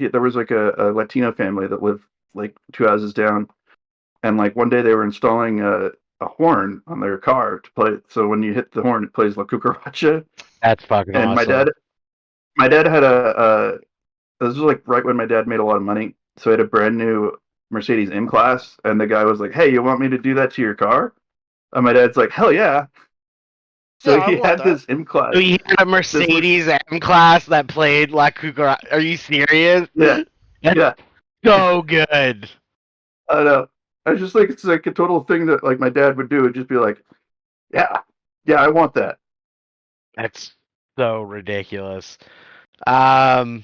there was like a Latino family that lived like two houses down, and like one day they were installing a horn on their car to play. So when you hit the horn, it plays La Cucaracha. That's fucking And awesome. my dad had a this was like right when my dad made a lot of money, so he had a brand new Mercedes M Class, and the guy was like, "Hey, you want me to do that to your car?" And my dad's like, "Hell yeah!" Yeah, So I he want had that. this M Class. So you had a Mercedes M class that played La Cucaracha. Are you serious? Yeah, That's yeah. so good. I know. I just think it's like a total thing that like my dad would do. Would just be like, "Yeah, yeah, I want that." That's so ridiculous. Um.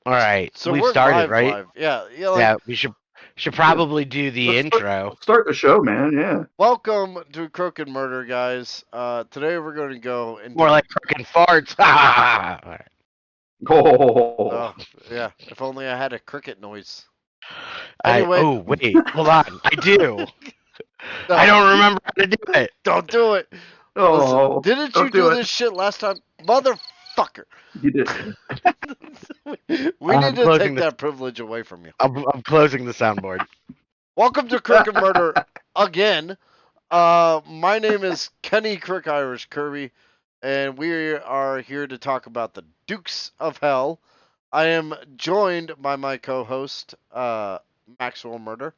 All right, So we've we're started, right? live. Yeah, yeah. Like, Yeah, we should probably do the intro. Let's start the show, man. Yeah. welcome to Crook and Murder, guys. Today we're going to go into More like fucking farts. All right. Oh, yeah. If only I had a cricket noise. Anyway, Oh wait, hold on. I do. no, I don't remember how to do it. don't do it. Listen, oh, didn't you don't do do it. this shit last time, motherfucker? You did. We need to closing take that privilege away from you. I'm closing the soundboard. Welcome to Crook and Murder again. My name is Kenny Crook Irish Kirby, and we are here to talk about the Dukes of Hell. I am joined by my co-host, Maxwell Murder.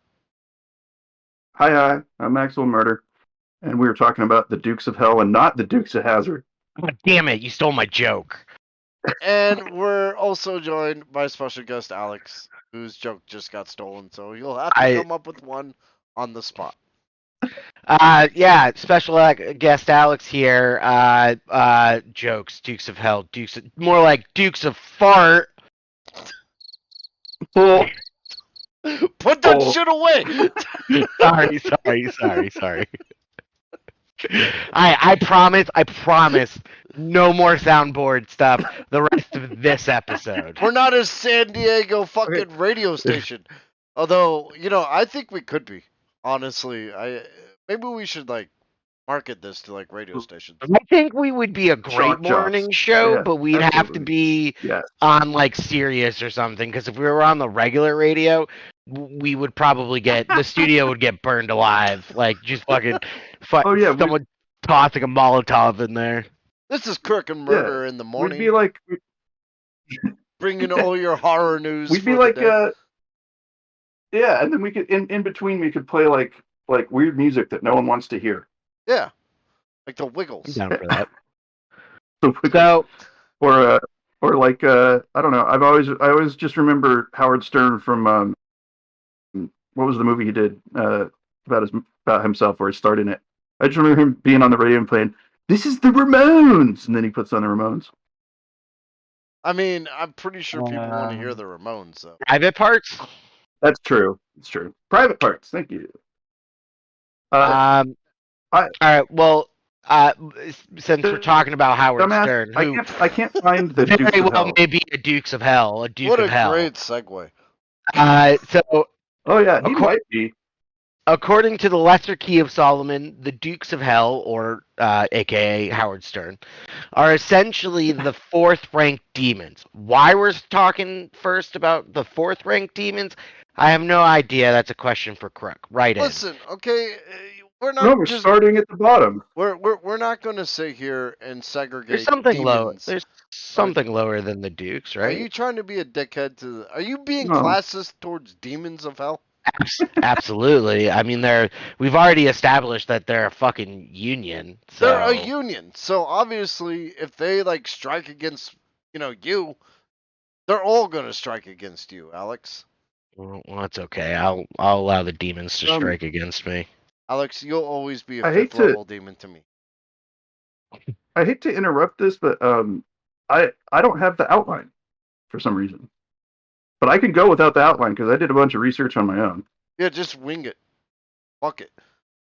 Hi, I'm Maxwell Murder, and we were talking about the Dukes of Hell and not the Dukes of Hazzard. God damn it! You stole my joke. And we're also joined by special guest Alex, whose joke just got stolen, so you'll have to come up with one on the spot. Yeah, special guest Alex here. Jokes, Dukes of Hell, more like Dukes of Fart. Oh, Put that shit away! Sorry. I promise, no more soundboard stuff the rest of this episode. We're not a San Diego fucking radio station. Although, I think we could be. Honestly, maybe we should like market this to like radio stations. I think we would be a great morning show, but we'd have to be on like Sirius or something. Because if we were on the regular radio, we would probably the studio would get burned alive. Like just fucking, someone tossing a Molotov in there. This is Crook and Murder in the morning. We'd be like bringing all your horror news. We'd be like, yeah, and then we could in between we could play like weird music that no one wants to hear. Yeah, like the Wiggles. I'm down for that. So, or like I don't know. I always just remember Howard Stern from what was the movie he did about himself where he starred in it. I just remember him being on the radio and playing, "This is the Ramones," and then he puts on the Ramones. I mean, I'm pretty sure people want to hear the Ramones, though. Private Parts? That's true. It's true. Private Parts. Thank you. All right. Well, since we're talking about Howard Stern, I can't find the Dukes very of well Hell. maybe a Dukes of Hell, a Duke of Hell. What a great segue. Oh yeah, he might be. According to the Lesser Key of Solomon, the Dukes of Hell, or aka Howard Stern, are essentially the fourth-ranked demons. Why we're talking first about the fourth-ranked demons, I have no idea. That's a question for Crook. Listen, okay, we're not. No, we're starting at the bottom. We're not going to sit here and segregate. There's something demons. There's something lower than the Dukes, right? Are you trying to be a dickhead Are you being classist towards demons of hell? Absolutely. I mean, we've already established that they're a fucking union. So. They're a union. So obviously, if they like strike against, you, they're all gonna strike against you, Alex. Well, that's okay. I'll allow the demons to strike against me. Alex, you'll always be a fifth level demon to me. I hate to interrupt this, but I don't have the outline for some reason. But I can go without the outline because I did a bunch of research on my own. Yeah, just wing it. Fuck it.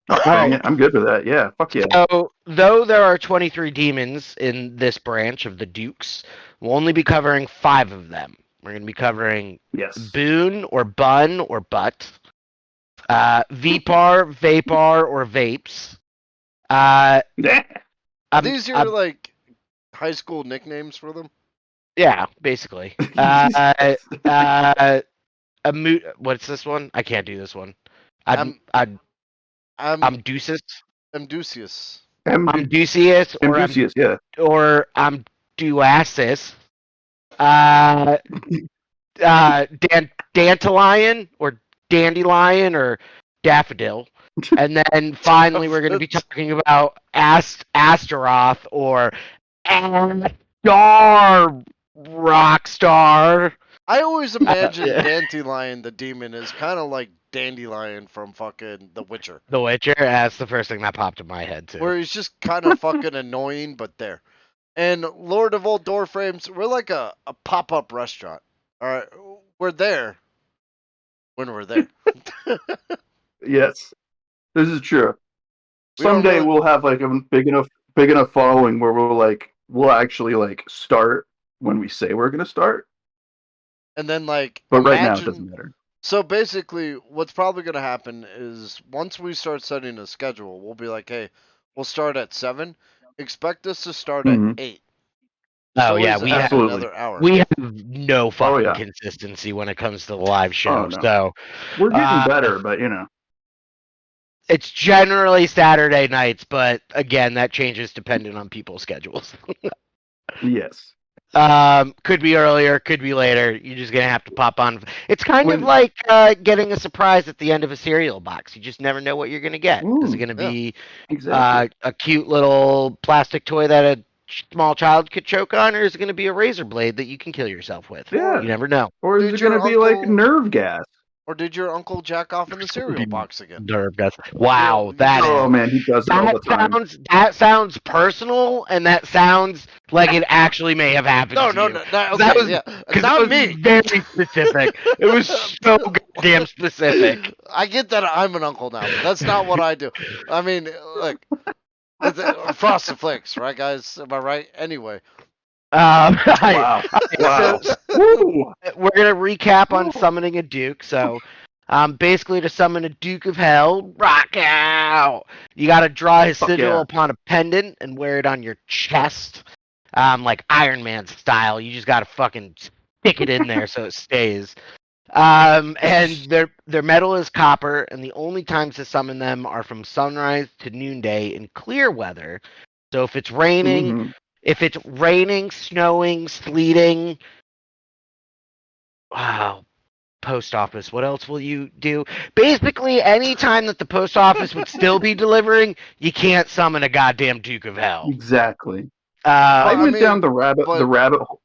I'm good with that. Yeah, fuck yeah. So, though there are 23 demons in this branch of the Dukes, we'll only be covering 5 of them. We're going to be covering Boon or Bun or Butt, Vipar, Vapor, or Vapes. These are like high school nicknames for them? Yeah, basically. What's this one? I can't do this one. I'm Deuces. Amdusius. I'm Ducius, Amdusius, yeah. or I'm Duasis. Uh, Dandelion or Dandelion or Daffodil. And then finally, we're going to be talking about Astaroth or Star Rockstar. I always imagine Dandelion the demon is kind of like Dandelion from fucking The Witcher. The Witcher, that's the first thing that popped in my head, too. Where he's just kind of fucking annoying, but there. And Lord of Old Door Frames, we're like a pop-up restaurant. All right, we're there when we're there. Yes, this is true. Someday we'll have like a big enough following where we'll actually like start when we say we're gonna start. And then like, but right now it doesn't matter. So basically, what's probably gonna happen is once we start setting a schedule, we'll be like, hey, we'll start at 7. Expect us to start at 8. Oh yeah, we have another hour. We have no fucking consistency when it comes to the live show. No. So we're getting better, but you know. It's generally Saturday nights, but again, that changes depending on people's schedules. Yes. Could be earlier, could be later. You're just gonna have to pop on. It's kind of like getting a surprise at the end of a cereal box. You just never know what you're gonna get. Is it gonna be a cute little plastic toy that a small child could choke on, or is it gonna be a razor blade that you can kill yourself with? Yeah. You never know. Or is it gonna be like nerve gas? Or did your uncle jack off in the cereal box again? Nerve gas. Wow, man, he does it all the time. That sounds personal, and that sounds like it actually may have happened. No, okay, that was not me. Very specific. It was so goddamn specific. I get that I'm an uncle now, but that's not what I do. I mean, look, Frosted Flakes, right, guys? Am I right? Anyway. Wow. So, we're gonna recap on summoning a Duke. So, basically, to summon a Duke of Hell, rock out. You got to draw his sigil upon a pendant and wear it on your chest, like Iron Man style. You just got to fucking stick it in there so it stays. And their metal is copper, and the only times to summon them are from sunrise to noonday in clear weather. So if it's raining. If it's raining, snowing, sleeting, wow, post office, what else will you do? Basically, any time that the post office would still be delivering, you can't summon a goddamn Duke of Hell. Exactly. I went down the rabbit hole.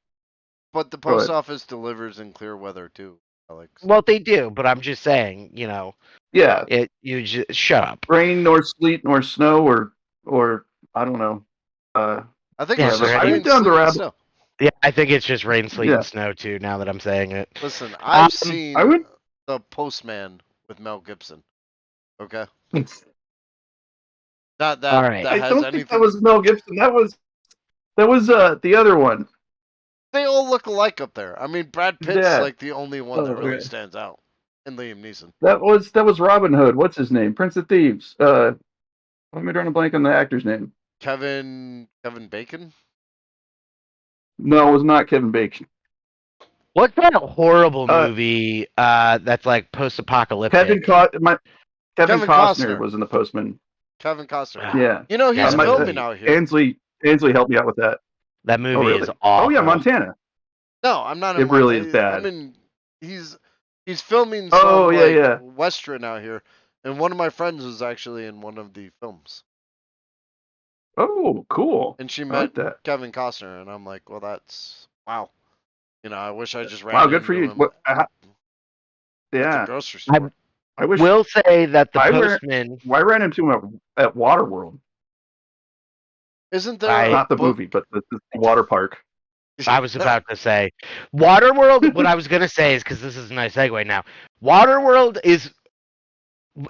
But the post office delivers in clear weather too, Alex. Well, they do, but I'm just saying, you know. Yeah. You just shut up. Rain, nor sleet, nor snow, or I don't know. I think it's just rain, down the rabbit. Snow. Yeah, I think it's just rain, sleet, and snow too. Now that I'm saying it. Listen, I've seen the Postman with Mel Gibson. Okay. That all right. That I don't think that was Mel Gibson. That was the other one. They all look alike up there. I mean, Brad Pitt's like the only one that really stands out, and Liam Neeson. That was Robin Hood. What's his name? Prince of Thieves. Let me draw a blank on the actor's name. Kevin Bacon? No, it was not Kevin Bacon. What's that horrible movie that's like post-apocalyptic? Kevin Costner was in The Postman. Kevin Costner. Yeah. You know, he's filming out here. Ainsley helped me out with that. That movie is awful. Oh, yeah, Montana. No, I'm not. It really is bad. I mean, he's filming some Western out here, and one of my friends was actually in one of the films. Oh, cool. And she met Kevin Costner, and I'm like, well, that's wow. You know, I wish I just ran. Wow, good for you. At the grocery store. I will say that the Postman. I ran into him at Waterworld. Isn't there not the movie, but the water park? I was about to say Waterworld. What I was going to say is, because this is a nice segue now, Waterworld is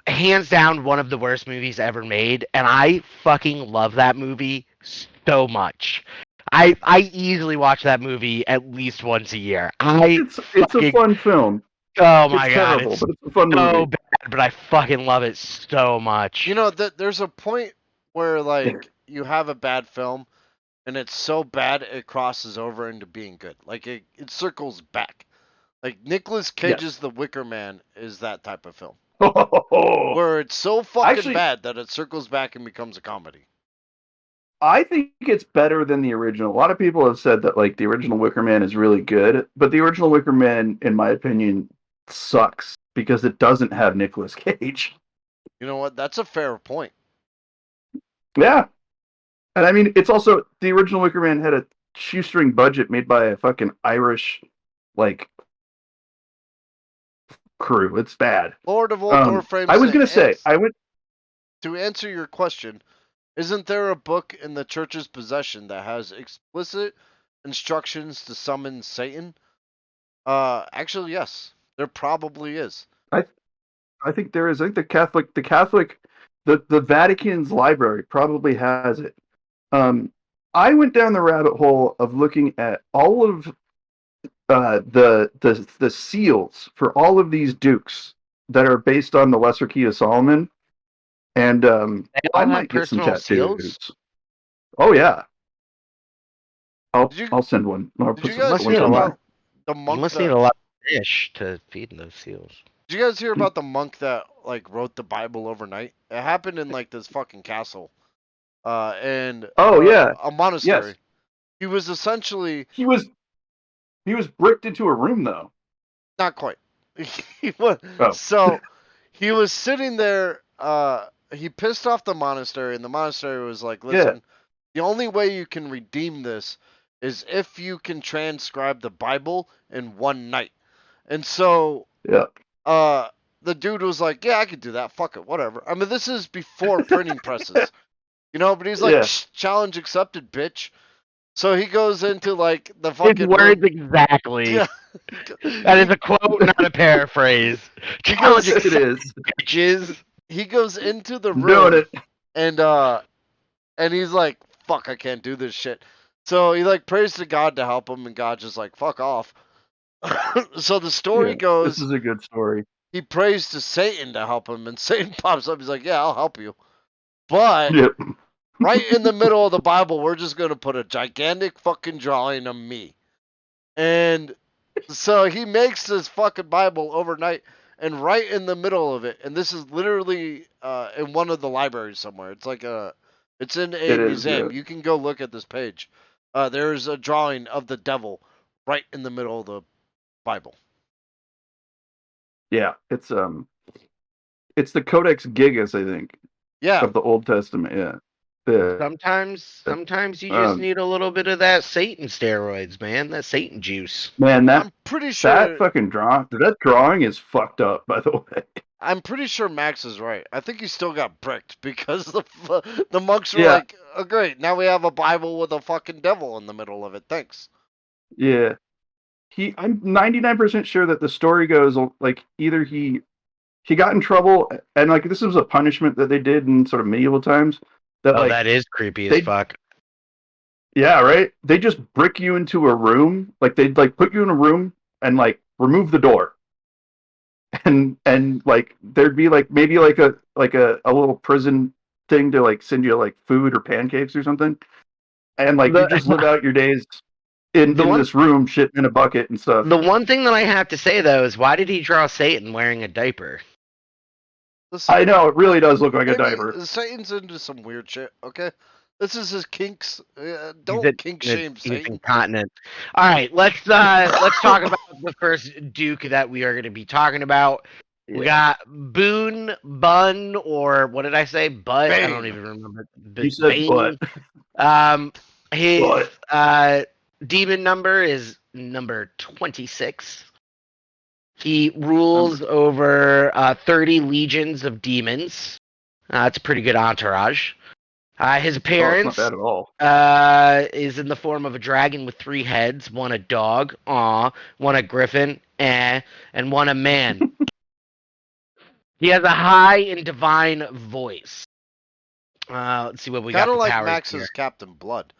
hands down one of the worst movies ever made, and I fucking love that movie so much. I easily watch that movie at least once a year. It's a fun film. Oh my god, terrible, but it's a fun movie. So bad, but I fucking love it so much. You know, there's a point where like you have a bad film, and it's so bad it crosses over into being good. Like it circles back. Like Nicolas Cage's The Wicker Man is that type of film. Where it's so fucking bad that it circles back and becomes a comedy. I think it's better than the original. A lot of people have said that like the original Wicker Man is really good, but the original Wicker Man, in my opinion, sucks because it doesn't have Nicolas Cage. You know what? That's a fair point. Yeah. And I mean, it's also the original Wicker Man had a shoestring budget made by a fucking Irish like crew. It's bad. Lord of Old Door Frames. I was gonna say to answer your question. Isn't there a book in the church's possession that has explicit instructions to summon Satan? Actually, yes, there probably is. I think there is. I think the Vatican's library probably has it. I went down the rabbit hole of looking at all of the seals for all of these dukes that are based on the Lesser Key of Solomon, and I might get some tattoos. Seals? Oh yeah, I'll send one. Did you guys hear about the monk? You must need a lot of fish to feed those seals. Did you guys hear about the monk that like wrote the Bible overnight? It happened in like this fucking castle, and a monastery. Yes. He was essentially he was bricked into a room though. Not quite. He was so he was sitting there. He pissed off the monastery, and the monastery was like, "Listen, the only way you can redeem this is if you can transcribe the Bible in one night." And so, the dude was like, "Yeah, I could do that. Fuck it, whatever." I mean, this is before printing presses, but he's like, "Challenge accepted, bitch." So he goes into like the fucking his words exactly. Yeah. That is a quote, not a paraphrase. Challenge it is, bitches. He goes into the room and he's like, "Fuck, I can't do this shit." So he like prays to God to help him, and God's just like, "Fuck off." So the story goes, this is a good story. He prays to Satan to help him, and Satan pops up. He's like, "Yeah, I'll help you," but right in the middle of the Bible, we're just gonna put a gigantic fucking drawing of me, and so he makes this fucking Bible overnight. And right in the middle of it, and this is literally in one of the libraries somewhere. It's like it's in a museum. You can go look at this page. There's a drawing of the devil right in the middle of the Bible. Yeah, it's the Codex Gigas, I think. Yeah. Of the Old Testament. Yeah. Sometimes you just need a little bit of that Satan steroids, man. That Satan juice. Man, I'm pretty sure that fucking drawing is fucked up, by the way. I'm pretty sure Max is right. I think he still got bricked because the monks were like, "Oh great, now we have a Bible with a fucking devil in the middle of it. Thanks." Yeah. I'm 99% sure that the story goes like either he got in trouble and like this was a punishment that they did in sort of medieval times. That is creepy as fuck. Yeah, right? They just brick you into a room. Like, they'd, like, put you in a room and, like, remove the door. And like, there'd be, like, maybe, like, a little prison thing to, like, send you, like, food or pancakes or something. And, like, you just live out your days in this room, shitting in a bucket and stuff. The one thing that I have to say, though, is why did he draw Satan wearing a diaper? Listen, I know, it really does look like a diaper. Satan's into some weird shit, okay? This is his kinks. Don't kink shame Satan. He's incontinent. All right, let's talk about the first Duke that we are going to be talking about. We got Boone, Bun, or what did I say? Butt? Bane. I don't even remember. You said Bane. Butt. His demon number is number 26. He rules over 30 legions of demons. It's a pretty good entourage. His appearance not bad at all. is in the form of a dragon with 3 heads, one a dog, one a griffin, and one a man. He has a high and divine voice. Let's see what we got. Kind of like Max's here. Captain Blood.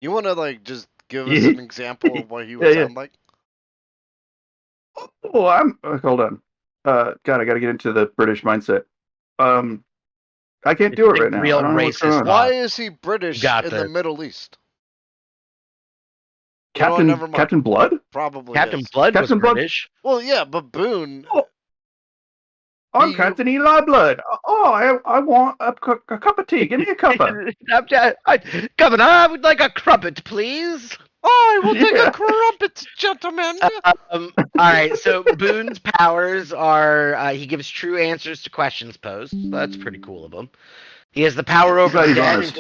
You want to like just give us an example of what he would sound like? Oh, hold on. God, I got to get into the British mindset. I can't do it right now. Real racist. Why is he British in the Middle East? Never mind. Captain Blood? Probably Captain is. Blood was Captain Blood? British. Well, yeah, but Boone. Oh, I'm He- Captain Eli Blood. Oh, I want a cup of tea. Give me a cuppa. Governor, I would like a crumpet, please. I will take Yeah. a crumpet, gentlemen. All right, so Boone's powers are he gives true answers to questions posed. That's pretty cool of him. He has the power over Glad the he's dead honest.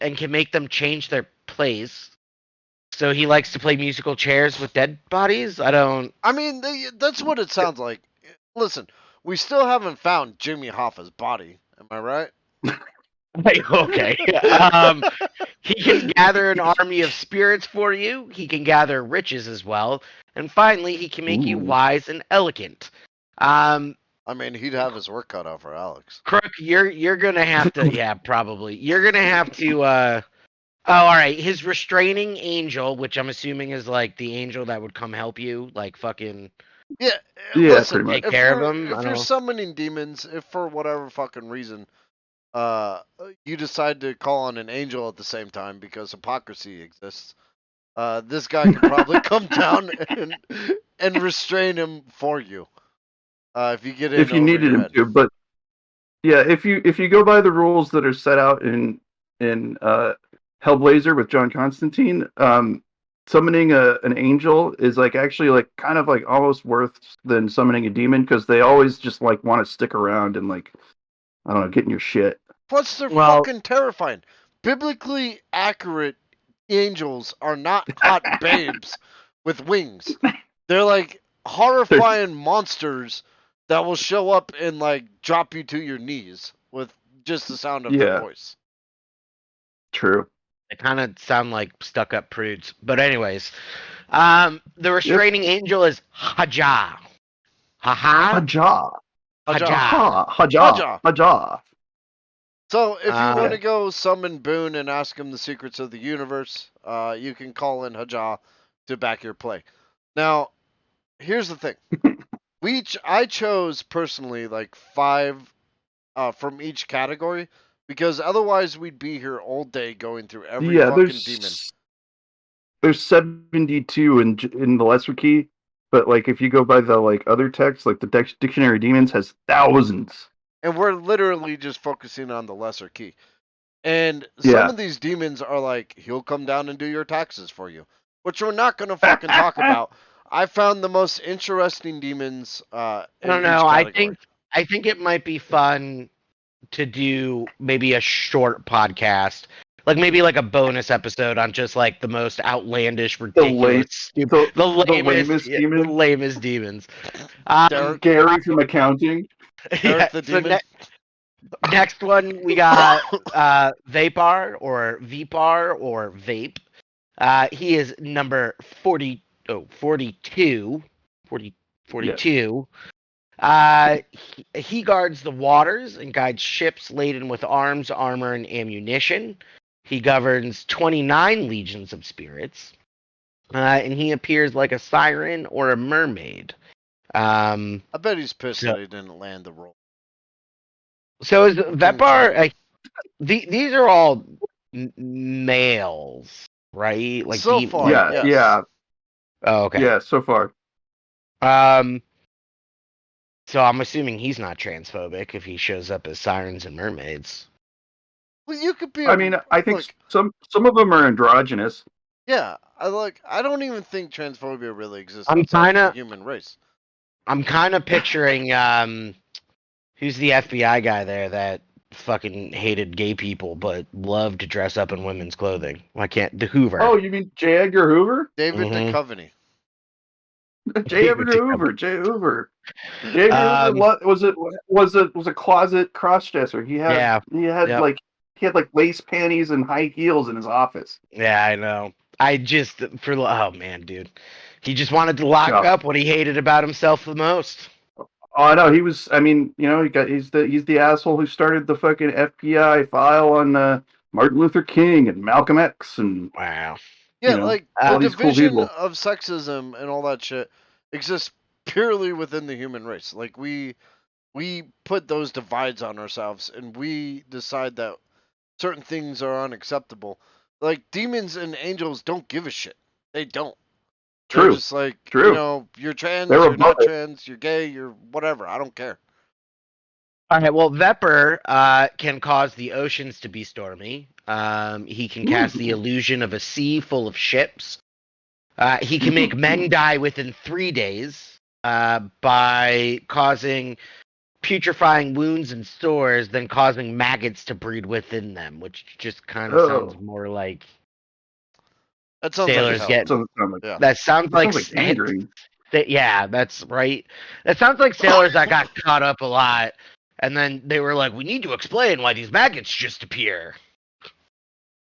and can make them change their place. So he likes to play musical chairs with dead bodies. I mean, that's what it sounds like. Listen, we still haven't found Jimmy Hoffa's body. Am I right? Okay. He can gather an army of spirits for you. He can gather riches as well, and finally, he can make you Ooh. wise and elegant. I mean, he'd have his work cut out for Alex. Crook, you're gonna have to, yeah, probably. You're gonna have to. Oh, all right. His restraining angel, which I'm assuming is like the angel that would come help you, like fucking. Yeah, Yeah, listen, pretty much. Take care of him. If you're summoning demons, if for whatever fucking reason, you decide to call on an angel at the same time because hypocrisy exists, this guy could probably come down and restrain him for you. If you get in If you over needed your him head. to, but yeah, if you go by the rules that are set out in Hellblazer with John Constantine, summoning an angel is like actually like kind of like almost worse than summoning a demon because they always just like want to stick around and like I don't know, get in your shit. Plus, they're fucking terrifying. Biblically accurate angels are not hot babes with wings. They're like horrifying monsters that will show up and like drop you to your knees with just the sound of their voice. True. They kind of sound like stuck-up prudes. But anyways, the restraining angel is Haja. Haha. Haja. Haja. Haja. Haja. So, if you want to go summon Boone and ask him the secrets of the universe, you can call in Haja to back your play. Now, here's the thing. I chose personally like 5 from each category because otherwise we'd be here all day going through every fucking demon. There's 72 in the Lesser Key, but like if you go by the like other text, like the Dictionary of Demons has thousands. And we're literally just focusing on the Lesser Key. And some of these demons are like, he'll come down and do your taxes for you, which we're not going to fucking talk about. I found the most interesting demons. I don't know. I think it might be fun to do maybe a short podcast, like maybe like a bonus episode on just like the most outlandish, ridiculous, the lamest demons. Gary from accounting. Derek the demon. Next one we got Vapar or Vipar or Vape. He is number 42. 42. He guards the waters and guides ships laden with arms, armor, and ammunition. He governs 29 legions of spirits. And he appears like a siren or a mermaid. I bet he's pissed that he didn't land the role. So is Vepar? These are all males, right? Like so far, yeah, yes. yeah. Oh, okay. Yeah, so far. So I'm assuming he's not transphobic if he shows up as sirens and mermaids. Well, you could be. I mean, I think some of them are androgynous. Yeah, I don't even think transphobia really exists I'm outside of the human race. I'm kind of picturing who's the FBI guy there that fucking hated gay people but loved to dress up in women's clothing. Why can't the Hoover? Oh, you mean J. Edgar Hoover? David Duchovny. J. Edgar Hoover. J. Hoover. J. Hoover was a closet crossdresser. He had like lace panties and high heels in his office. Yeah, I know. Oh man, dude, he just wanted to lock up what he hated about himself the most. Oh, I know. He was. I mean, you know, he's the asshole who started the fucking FBI file on Martin Luther King and Malcolm X and wow. Yeah, like the division of sexism and all that shit exists purely within the human race. Like we put those divides on ourselves and we decide that certain things are unacceptable. Like demons and angels don't give a shit. They don't. True. They're just like, True. You're trans, They're you're not above it. trans, you're gay, you're whatever. I don't care. All right. Well, Vepr can cause the oceans to be stormy. He can cast the illusion of a sea full of ships. He can make men die within 3 days by causing putrefying wounds in stores, then causing maggots to breed within them, which just kind of sounds more like That sounds sailors like get. yeah. That sounds like gangrene. Yeah, that's right. That sounds like sailors that got caught up a lot, and then they were like, "We need to explain why these maggots just appear."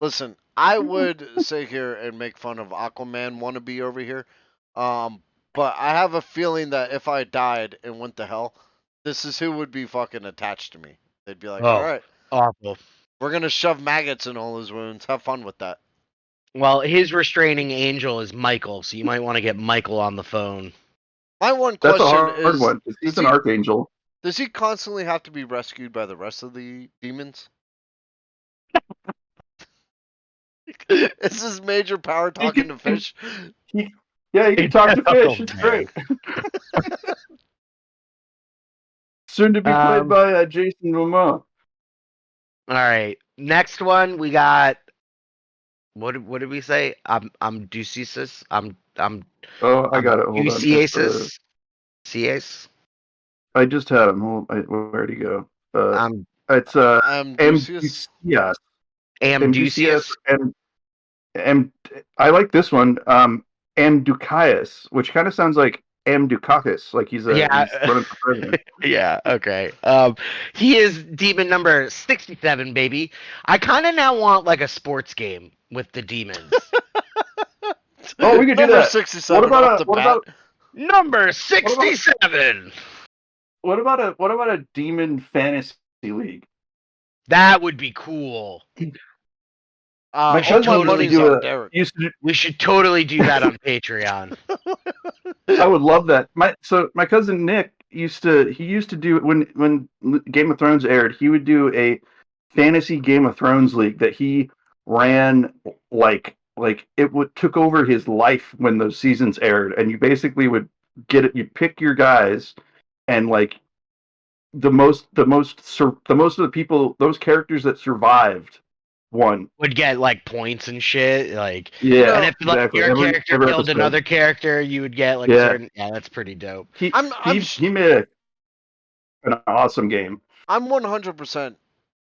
Listen, I would sit here and make fun of Aquaman wannabe over here, but I have a feeling that if I died and went to hell, this is who would be fucking attached to me. They'd be like, "All right, awful. We're gonna shove maggots in all his wounds. Have fun with that." Well, his restraining angel is Michael, so you might want to get Michael on the phone. My one That's question a hard one. He's an archangel. Does he constantly have to be rescued by the rest of the demons? Is his major power talking to fish? He can talk to fish. It's great. Soon to be played by Jason Momoa. All right, next one we got. What did we say? I'm Ducius. Oh, I got it. Hold on. Cias. I just had him. Where'd he go? It's Amducius. Amducius. And I like this one. Amducius, which kind of sounds like Amdukakis, like he's running for president. Yeah. Okay. He is demon number 67, baby. I kind of now want like a sports game with the demons. Oh, we could do number that. 67. What about number 67? What about a demon fantasy league? That would be cool. My cousin we should totally do that on Patreon. I would love that. My cousin Nick used to do when Game of Thrones aired, he would do a fantasy Game of Thrones league that he ran like it took over his life when those seasons aired, and you basically would you pick your guys, and like the most of the people, those characters that survived won. Would get like points and shit, like yeah. And if like your character killed another character, you would get like a certain. Yeah, that's pretty dope. He made an awesome game. I'm 100%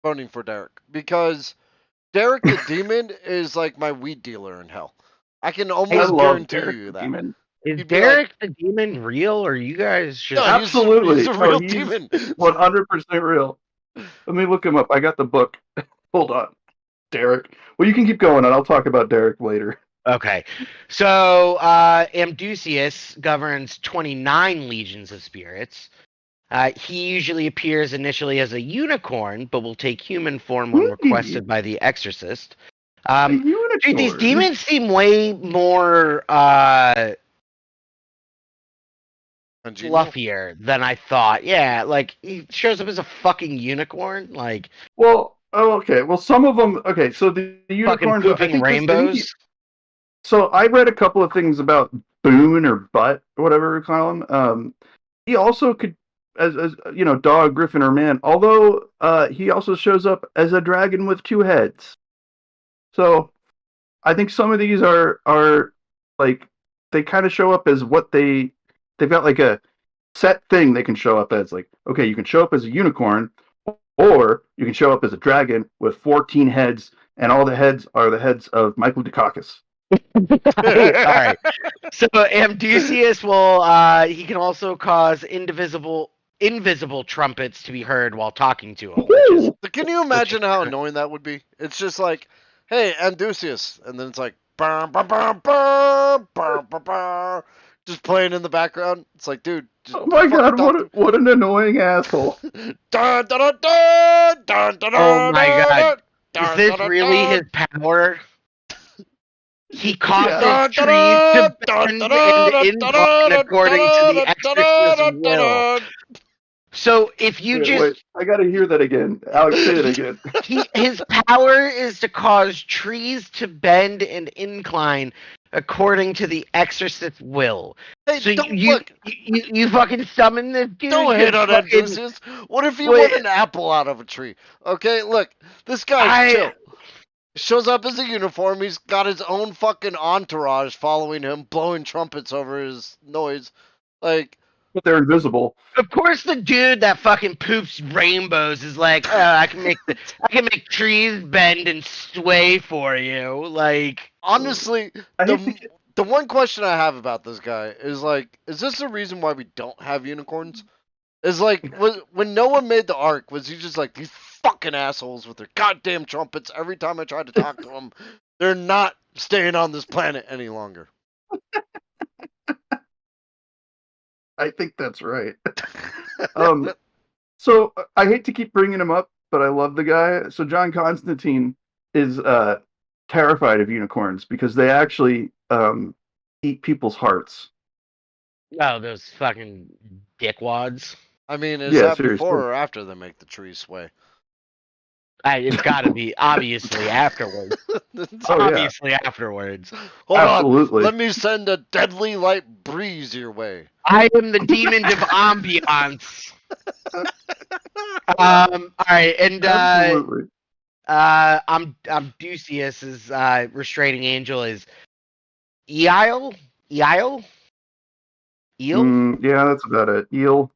voting for Derek because Derek the Demon is like my weed dealer in hell. I can almost guarantee you that. Demon. Is Derek the Demon real, or you guys just... No, absolutely? He's a real demon. 100% real. Let me look him up. I got the book. Hold on, Derek. Well, you can keep going, and I'll talk about Derek later. Okay, so Amducius governs 29 legions of spirits. He usually appears initially as a unicorn, but will take human form when requested by the exorcist. Dude, these demons seem way more fluffier than I thought. Yeah, like he shows up as a fucking unicorn. Like, okay. Well, some of them. Okay, so the unicorns pooping rainbows. So I read a couple of things about Boone or Butt, or whatever we call him. He also could, as dog, griffin, or man. Although he also shows up as a dragon with 2 heads. So I think some of these are like they kind of show up as what they've got like a set thing they can show up as. Like, okay, you can show up as a unicorn, or you can show up as a dragon with 14 heads, and all the heads are the heads of Michael Dukakis. All right. So Amducius he can also cause invisible trumpets to be heard while talking to him. Can you imagine how annoying that would be? It's just like, hey, Amducius, and then it's like, bah, bah, bah, bah, bah, bah, bah, just playing in the background. It's like, dude. Oh my god, what an annoying asshole. Dun, dun, dun, dun, dun, dun, oh my god. Is this really his power? He causes trees to bend and incline according to the exorcist's will. So if you wait, I gotta hear that again. Alex, say it again. His power is to cause trees to bend and incline according to the Exorcist's will. Hey, So don't you look. you fucking summon this dude. Don't hit on fucking, enthusiast. What if he wait, won an apple out of a tree? Okay, look, this guy's chill. Shows up as a uniform. He's got his own fucking entourage following him, blowing trumpets over his noise. Like, but they're invisible. Of course, the dude that fucking poops rainbows is like, I can make trees bend and sway for you. Like, honestly, the one question I have about this guy is like, is this the reason why we don't have unicorns? Is like, when Noah made the ark, was he just like, these fucking assholes with their goddamn trumpets? Every time I tried to talk to them, they're not staying on this planet any longer. I think that's right. So I hate to keep bringing him up, but I love the guy. So John Constantine is terrified of unicorns because they actually eat people's hearts. oh, those fucking dickwads. I mean, is Yeah, that seriously. before or after they make the trees sway? It's got to be obviously afterwards. Obviously afterwards. Hold Absolutely. on. Let me send a deadly light breeze your way. I am the demon of ambiance. All right, and Absolutely. Amdusius's restraining angel is Eil? Eel? Yeah, that's about it. Eel.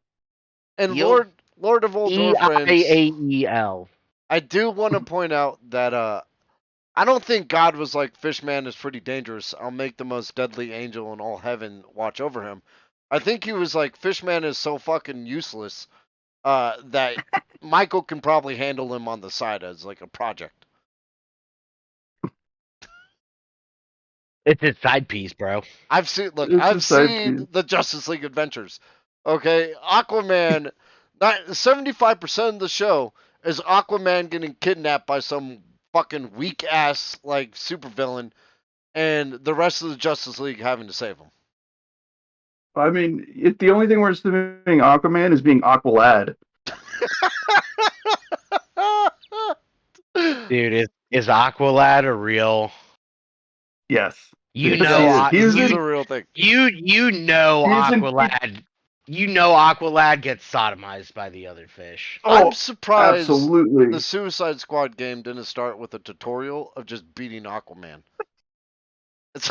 And Eel? Lord of Old Dwarf Eael. I do want to point out that I don't think God was like, Fishman is pretty dangerous. I'll make the most deadly angel in all heaven watch over him. I think he was like, Fishman is so fucking useless that Michael can probably handle him on the side as like a project. It's his side piece, bro. I've seen Piece. the Justice League Adventures. Okay, Aquaman. 75% of the show is Aquaman getting kidnapped by some fucking weak ass like supervillain, and the rest of the Justice League having to save him. I mean, the only thing worse than being Aquaman is being Aqualad. Dude, is Aqualad a real? Yes. You Yes, know, He's a real thing. You know Aqualad. You know Aqualad gets sodomized by the other fish. Oh, I'm surprised absolutely. the Suicide Squad game didn't start with a tutorial of just beating Aquaman. It's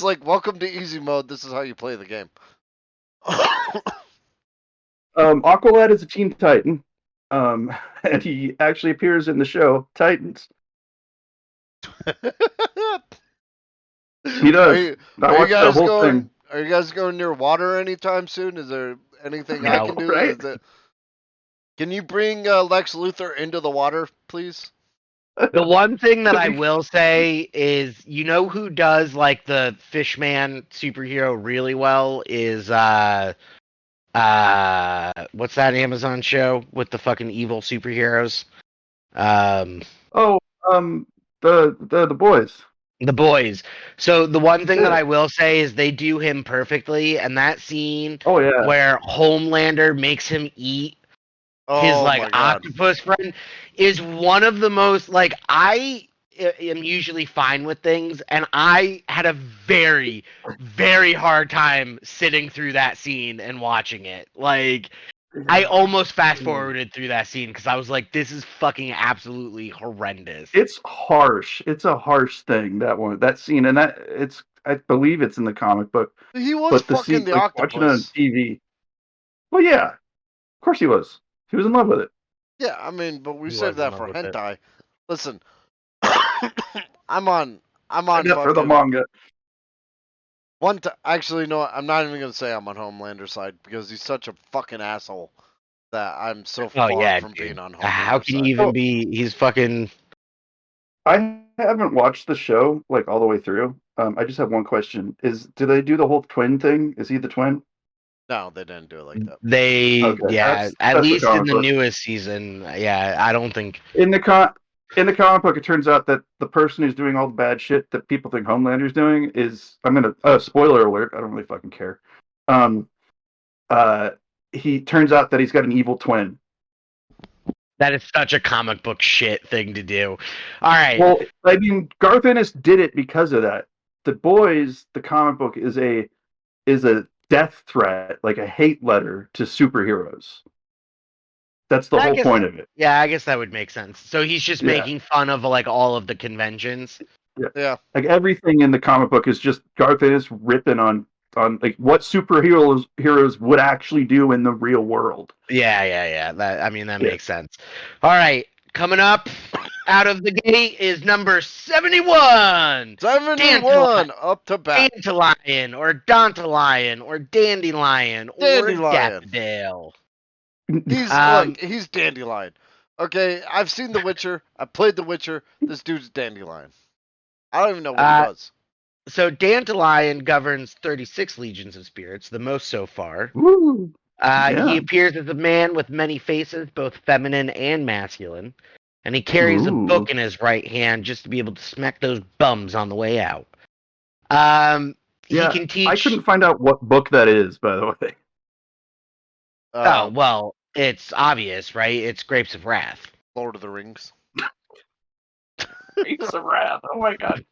like, welcome to easy mode. This is how you play the game. Aqualad is a Teen Titan, and he actually appears in the show Titans. He does. Are you guys going near water anytime soon? Is there anything I can do? Right? Can you bring Lex Luthor into the water, please? The one thing that I will say is, you know who does like the Fishman superhero really well is what's that Amazon show with the fucking evil superheroes? The boys. The boys. So the one thing that I will say is they do him perfectly, and that scene where Homelander makes him eat his like octopus friend is one of the most like I am usually fine with things, and I had a very, very hard time sitting through that scene and watching it. Like, I almost fast forwarded through that scene because I was like, this is fucking absolutely horrendous. It's harsh. It's a harsh thing, that scene, and I believe it's in the comic book. He was fucking the octopus. Watching it on TV. Well, yeah, of course he was. He was in love with it. Yeah, I mean, but we saved that for hentai. Listen, I'm on for the manga. Actually, no, I'm not even gonna say I'm on Homelander's side because he's such a fucking asshole that I'm so far from being on Homelander's How can you even be? He's fucking. I haven't watched the show like all the way through. I just have one question: do they do the whole twin thing? Is he the twin? No, they didn't do it like that. At least in the newest season, I don't think in the comic book, it turns out that the person who's doing all the bad shit that people think Homelander's doing is spoiler alert. I don't really fucking care. He turns out that he's got an evil twin. That is such a comic book shit thing to do. All right. Well, I mean, Garth Ennis did it because of that. The Boys, the comic book, is a death threat, like a hate letter to superheroes. That's the whole point of it. Yeah, I guess that would make sense. So he's just making fun of like all of the conventions. Yeah. Like everything in the comic book is just Garth Ennis ripping on like what heroes would actually do in the real world. Yeah. That makes sense. All right, coming up out of the gate is number 71. 71 up to bat. Dandelion or Dantalion or Dandelion or Daffodil. He's Dandelion. Okay, I've seen The Witcher. I played The Witcher. This dude's Dandelion. I don't even know what he does. So Dandelion governs 36 legions of spirits, the most so far. Woo. He appears as a man with many faces, both feminine and masculine, and he carries a book in his right hand just to be able to smack those bums on the way out. He can teach. I couldn't find out what book that is, by the way. Oh well, it's obvious, right? It's Grapes of Wrath. Lord of the Rings. Grapes of Wrath. Oh my god.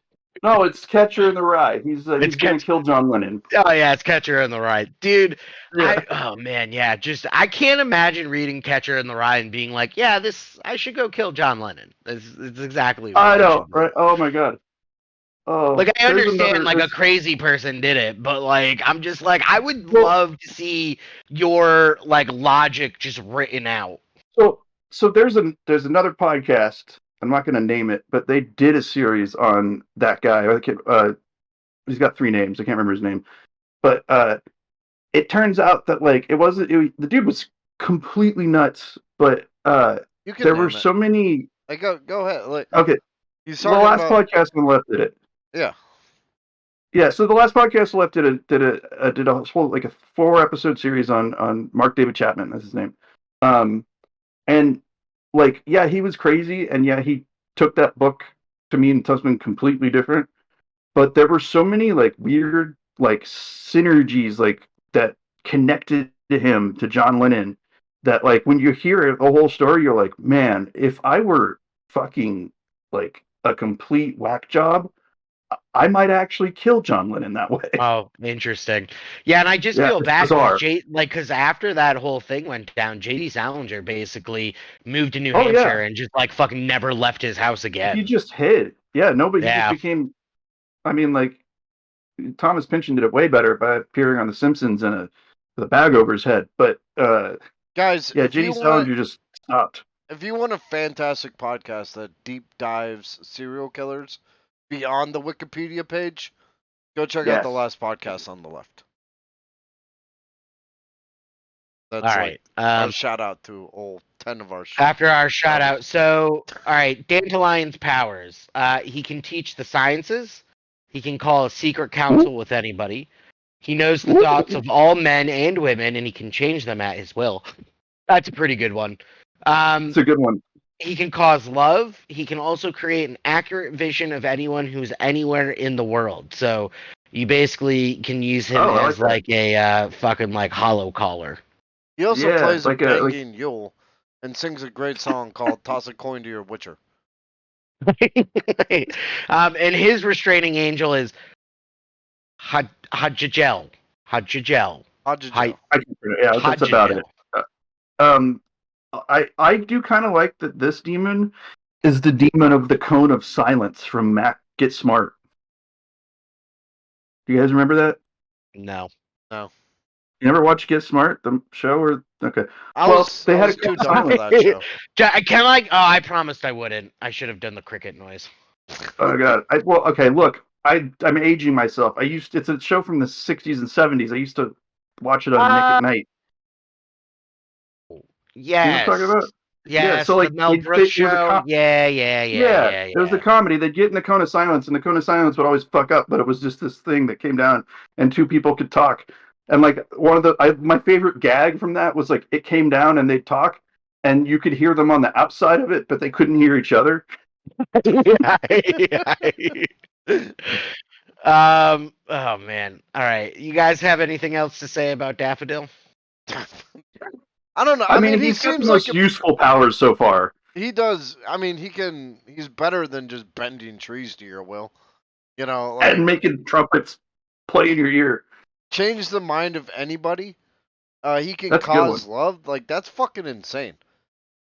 No, it's Catcher in the Rye. He's going to kill John Lennon. Oh yeah, it's Catcher in the Rye, dude. Yeah. I can't imagine reading Catcher in the Rye and being like, yeah, I should go kill John Lennon. It's exactly what I know, right? Oh my god. Oh, like I understand, a crazy person did it, but like I'm just like I would love to see your like logic just written out. So there's another podcast. I'm not going to name it, but they did a series on that guy. He's got 3 names. I can't remember his name, but it turns out that like the dude was completely nuts, but there were so many. Go ahead. Like, okay, the last podcast we left did it. Yeah. Yeah. So the last podcast left did a whole like a 4-episode series on Mark David Chapman. That's his name. And like, yeah, he was crazy, and yeah, he took that book to mean something completely different. But there were so many like weird like synergies like that connected to him to John Lennon that like when you hear the whole story, you're like, man, if I were fucking like a complete whack job, I might actually kill John Lennon that way. Oh, interesting. Yeah, and I just feel bad because after that whole thing went down, J.D. Salinger basically moved to New Hampshire and just like fucking never left his house again. He just hid. Yeah, nobody. He just became. I mean, like Thomas Pynchon did it way better by appearing on The Simpsons and the bag over his head. But guys, J.D. Salinger just stopped. If you want a fantastic podcast that deep dives serial killers beyond the Wikipedia page, go check out the last podcast on the left. That's all right. A shout out to all 10 of our shows. After our shout out, so all right, Dandelion's powers. He can teach the sciences. He can call a secret council with anybody. He knows the thoughts of all men and women, and he can change them at his will. That's a pretty good one. It's a good one. He can cause love. He can also create an accurate vision of anyone who's anywhere in the world. So you basically can use him as like a fucking like hollow caller. He also plays a banging Yule and sings a great song called "Toss a Coin to Your Witcher." And his restraining angel is Hadjajel. Yeah, that's about it. I do kind of like that this demon is the demon of the Cone of Silence from Mac Get Smart. Do you guys remember that? No. You never watched Get Smart, the show? Or okay. I was too dumb for that show. I promised I wouldn't. I should have done the cricket noise. Oh god. Okay. Look, I'm aging myself. It's a show from the 60s and 70s. I used to watch it on Nick at Night. Yes. You know what I'm talking about? Yeah, so like the Mel Brooks show. Yeah. It was a comedy. They'd get in the Cone of Silence, and the Cone of Silence would always fuck up, but it was just this thing that came down, and 2 people could talk. And like my favorite gag from that was like it came down and they'd talk, and you could hear them on the outside of it, but they couldn't hear each other. Oh man. All right. You guys have anything else to say about Daffodil? I don't know. I mean, he's got the most useful powers so far. He does. I mean, he's better than just bending trees to your will. and making trumpets play in your ear. Change the mind of anybody. He can That's cause love. Like, that's fucking insane.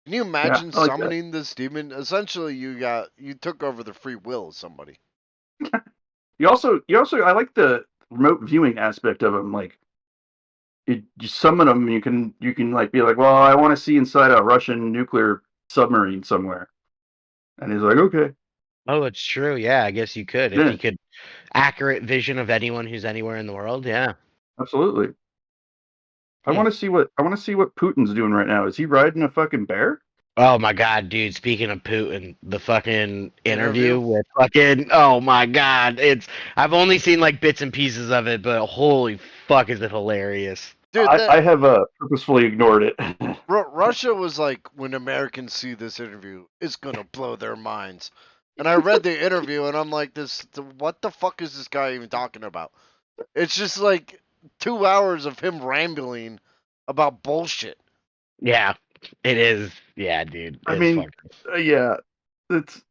Can you imagine I like summoning this demon? Essentially, you took over the free will of somebody. You also, I like the remote viewing aspect of him. Like, you summon him, you can like be like, well, I want to see inside a Russian nuclear submarine somewhere, and he's like, okay. Oh, it's true. Yeah, I guess you could if you could accurate vision of anyone who's anywhere in the world. Yeah, absolutely. I want to see what Putin's doing right now. Is he riding a fucking bear? Oh my god, dude! Speaking of Putin, the fucking interview with fucking oh my god, I've only seen like bits and pieces of it, but holy fuck, is it hilarious! Dude, I have purposefully ignored it. Russia was like, when Americans see this interview, it's gonna blow their minds. And I read the interview, and I'm like, what the fuck is this guy even talking about? It's just like 2 hours of him rambling about bullshit. Yeah, it is. Yeah, dude. I mean, yeah, it's.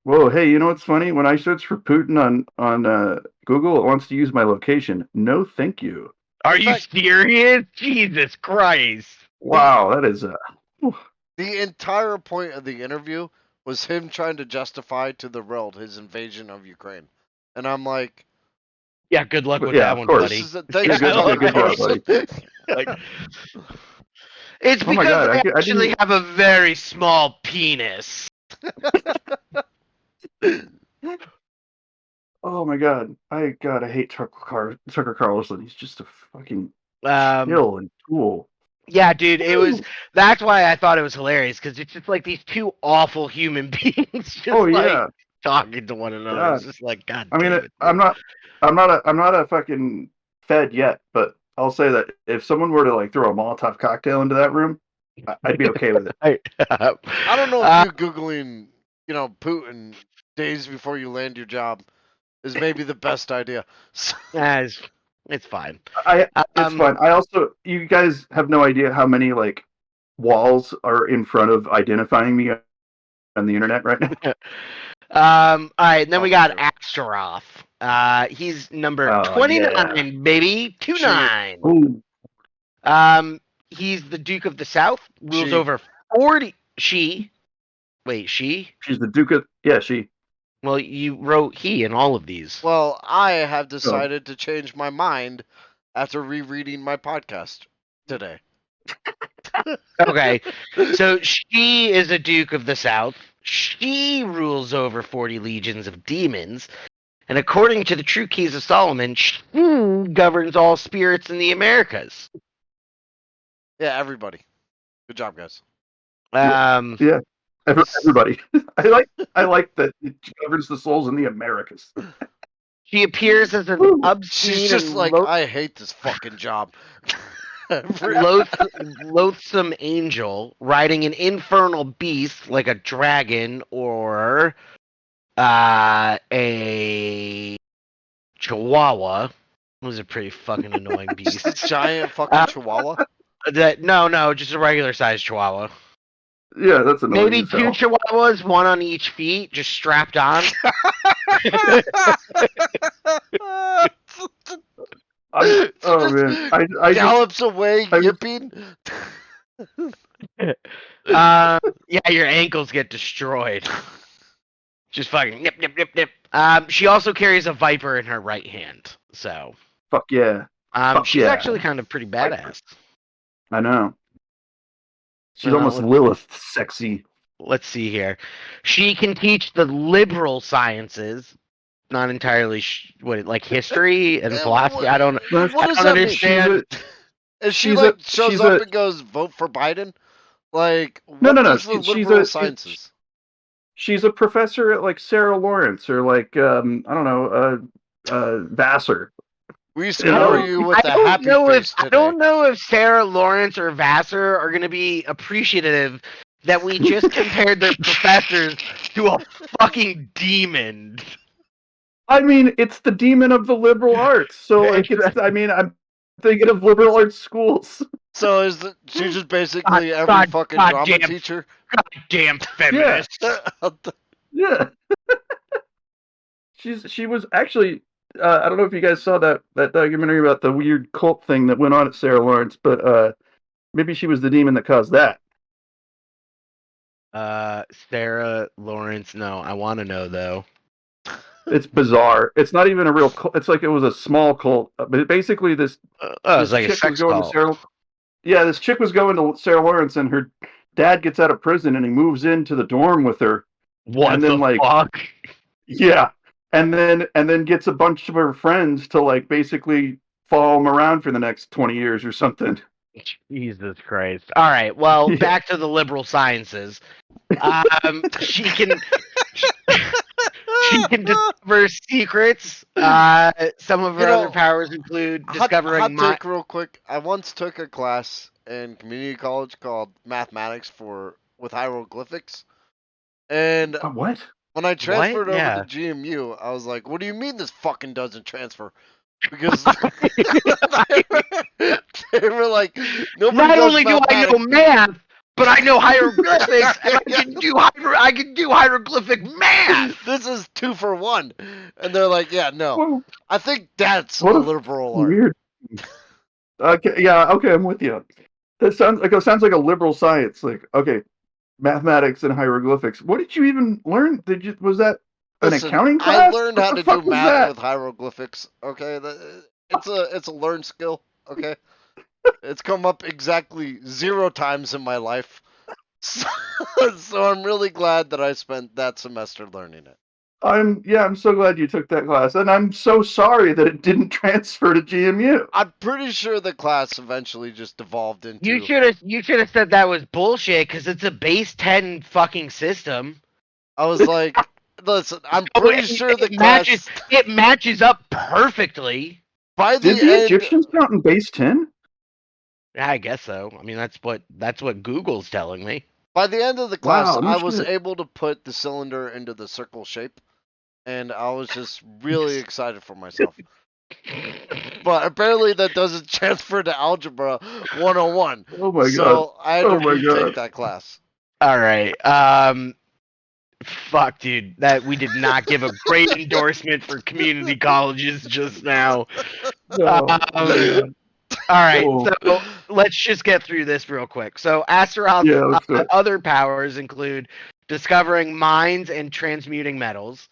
Whoa, hey, you know what's funny? When I search for Putin on Google, it wants to use my location. No, thank you. Are you serious? Jesus Christ! Wow, that is The entire point of the interview was him trying to justify to the world his invasion of Ukraine, and I'm like, yeah, good luck with that one, buddy. Thanks for talking good luck, buddy. It's because I actually have a very small penis. Oh my god! I hate Tucker Carlson. He's just a fucking chill and cool. Yeah, dude, that's why I thought it was hilarious, because it's just like these two awful human beings just talking to one another. God. It's just like, God. I mean, I'm not a fucking Fed yet, but I'll say that if someone were to like throw a Molotov cocktail into that room, I'd be okay with it. I don't know if you Googling, Putin days before you land your job is maybe the best idea. It's fine. It's fine. I also, you guys have no idea how many like walls are in front of identifying me on the internet right now. All right, then we got Astaroth. He's number 29, baby. 29. He's the Duke of the South. Rules over 40. She's the Duke of. Yeah, she. Well, you wrote he in all of these. Well, I have decided to change my mind after rereading my podcast today. Okay, so she is a Duke of the South. She rules over 40 legions of demons. And according to the True Keys of Solomon, she governs all spirits in the Americas. Yeah, everybody. Good job, guys. Yeah. Everybody. I like that it governs the souls in the Americas. She appears as an obscene. She's just like, I hate this fucking job. Loathsome angel riding an infernal beast like a dragon or a chihuahua. Those are pretty fucking annoying beasts. Giant fucking chihuahua? No, just a regular sized chihuahua. Yeah, that's annoying. Maybe two chihuahuas, one on each feet, just strapped on. Oh man! I gallops away, yipping. Yeah, your ankles get destroyed. Just fucking nip, nip, nip, nip. She also carries a viper in her right hand. So. Fuck yeah. She's actually kind of pretty badass. I know. She's almost Lilith sexy. Let's see here. She can teach the liberal sciences. Not entirely like history and philosophy. I don't understand. If she shows up and goes vote for Biden, like no. Sciences? She's a professor at like Sarah Lawrence or like I don't know Vassar. We score you with the happy face today. I don't know if Sarah Lawrence or Vassar are going to be appreciative that we just compared their professors to a fucking demon. I mean, it's the demon of the liberal arts. So, like, I'm thinking of liberal arts schools. So she's just basically every fucking drama teacher? Goddamn feminist. Yeah. she was actually. I don't know if you guys saw that documentary about the weird cult thing that went on at Sarah Lawrence, but maybe she was the demon that caused that. Sarah Lawrence. No, I want to know though. It's bizarre. It's not even a real cult. It's like it was a small cult, but basically this It's like a chick was sex going cult. to Sarah. Yeah, this chick was going to Sarah Lawrence, and her dad gets out of prison, and he moves into the dorm with her. What and then, the fuck? Yeah, and then gets a bunch of her friends to like basically follow him around for the next 20 years or something. Jesus Christ! All right, well, back to the liberal sciences. She can discover secrets. Some of her other powers include discovering. Hot take, real quick. I once took a class in community college called mathematics with hieroglyphics, and what? When I transferred over to GMU, I was like, "What do you mean this fucking doesn't transfer?" Because they were like, "Nobody Not does only do I know math, but I know hieroglyphics, and I can do hieroglyphic math. This is 2 for 1." And they're like, "Yeah, no. Well, I think that's a liberal art." Weird. Okay, yeah, okay, I'm with you. That sounds like a liberal science. Like, okay, mathematics and hieroglyphics. What did you even learn? Was that an accounting class? I learned how to do math with hieroglyphics. Okay, it's a learned skill. Okay, it's come up exactly 0 times in my life, so I'm really glad that I spent that semester learning it. I'm so glad you took that class, and I'm so sorry that it didn't transfer to GMU. I'm pretty sure the class eventually just devolved into. You should have said that was bullshit because it's a base 10 fucking system. I was like, listen, I'm pretty sure the class matches up perfectly. By Did the Egyptians count in base 10? Yeah, I guess so. I mean, that's what Google's telling me. By the end of the class, I was able to put the cylinder into the circle shape, and I was just really excited for myself. But apparently that doesn't transfer to Algebra 101. Oh my god. So I had to retake that class. All right. Fuck, dude. That we did not give a great endorsement for community colleges just now. All right, so let's just get through this real quick. So Astaroth's other powers include discovering mines and transmuting metals,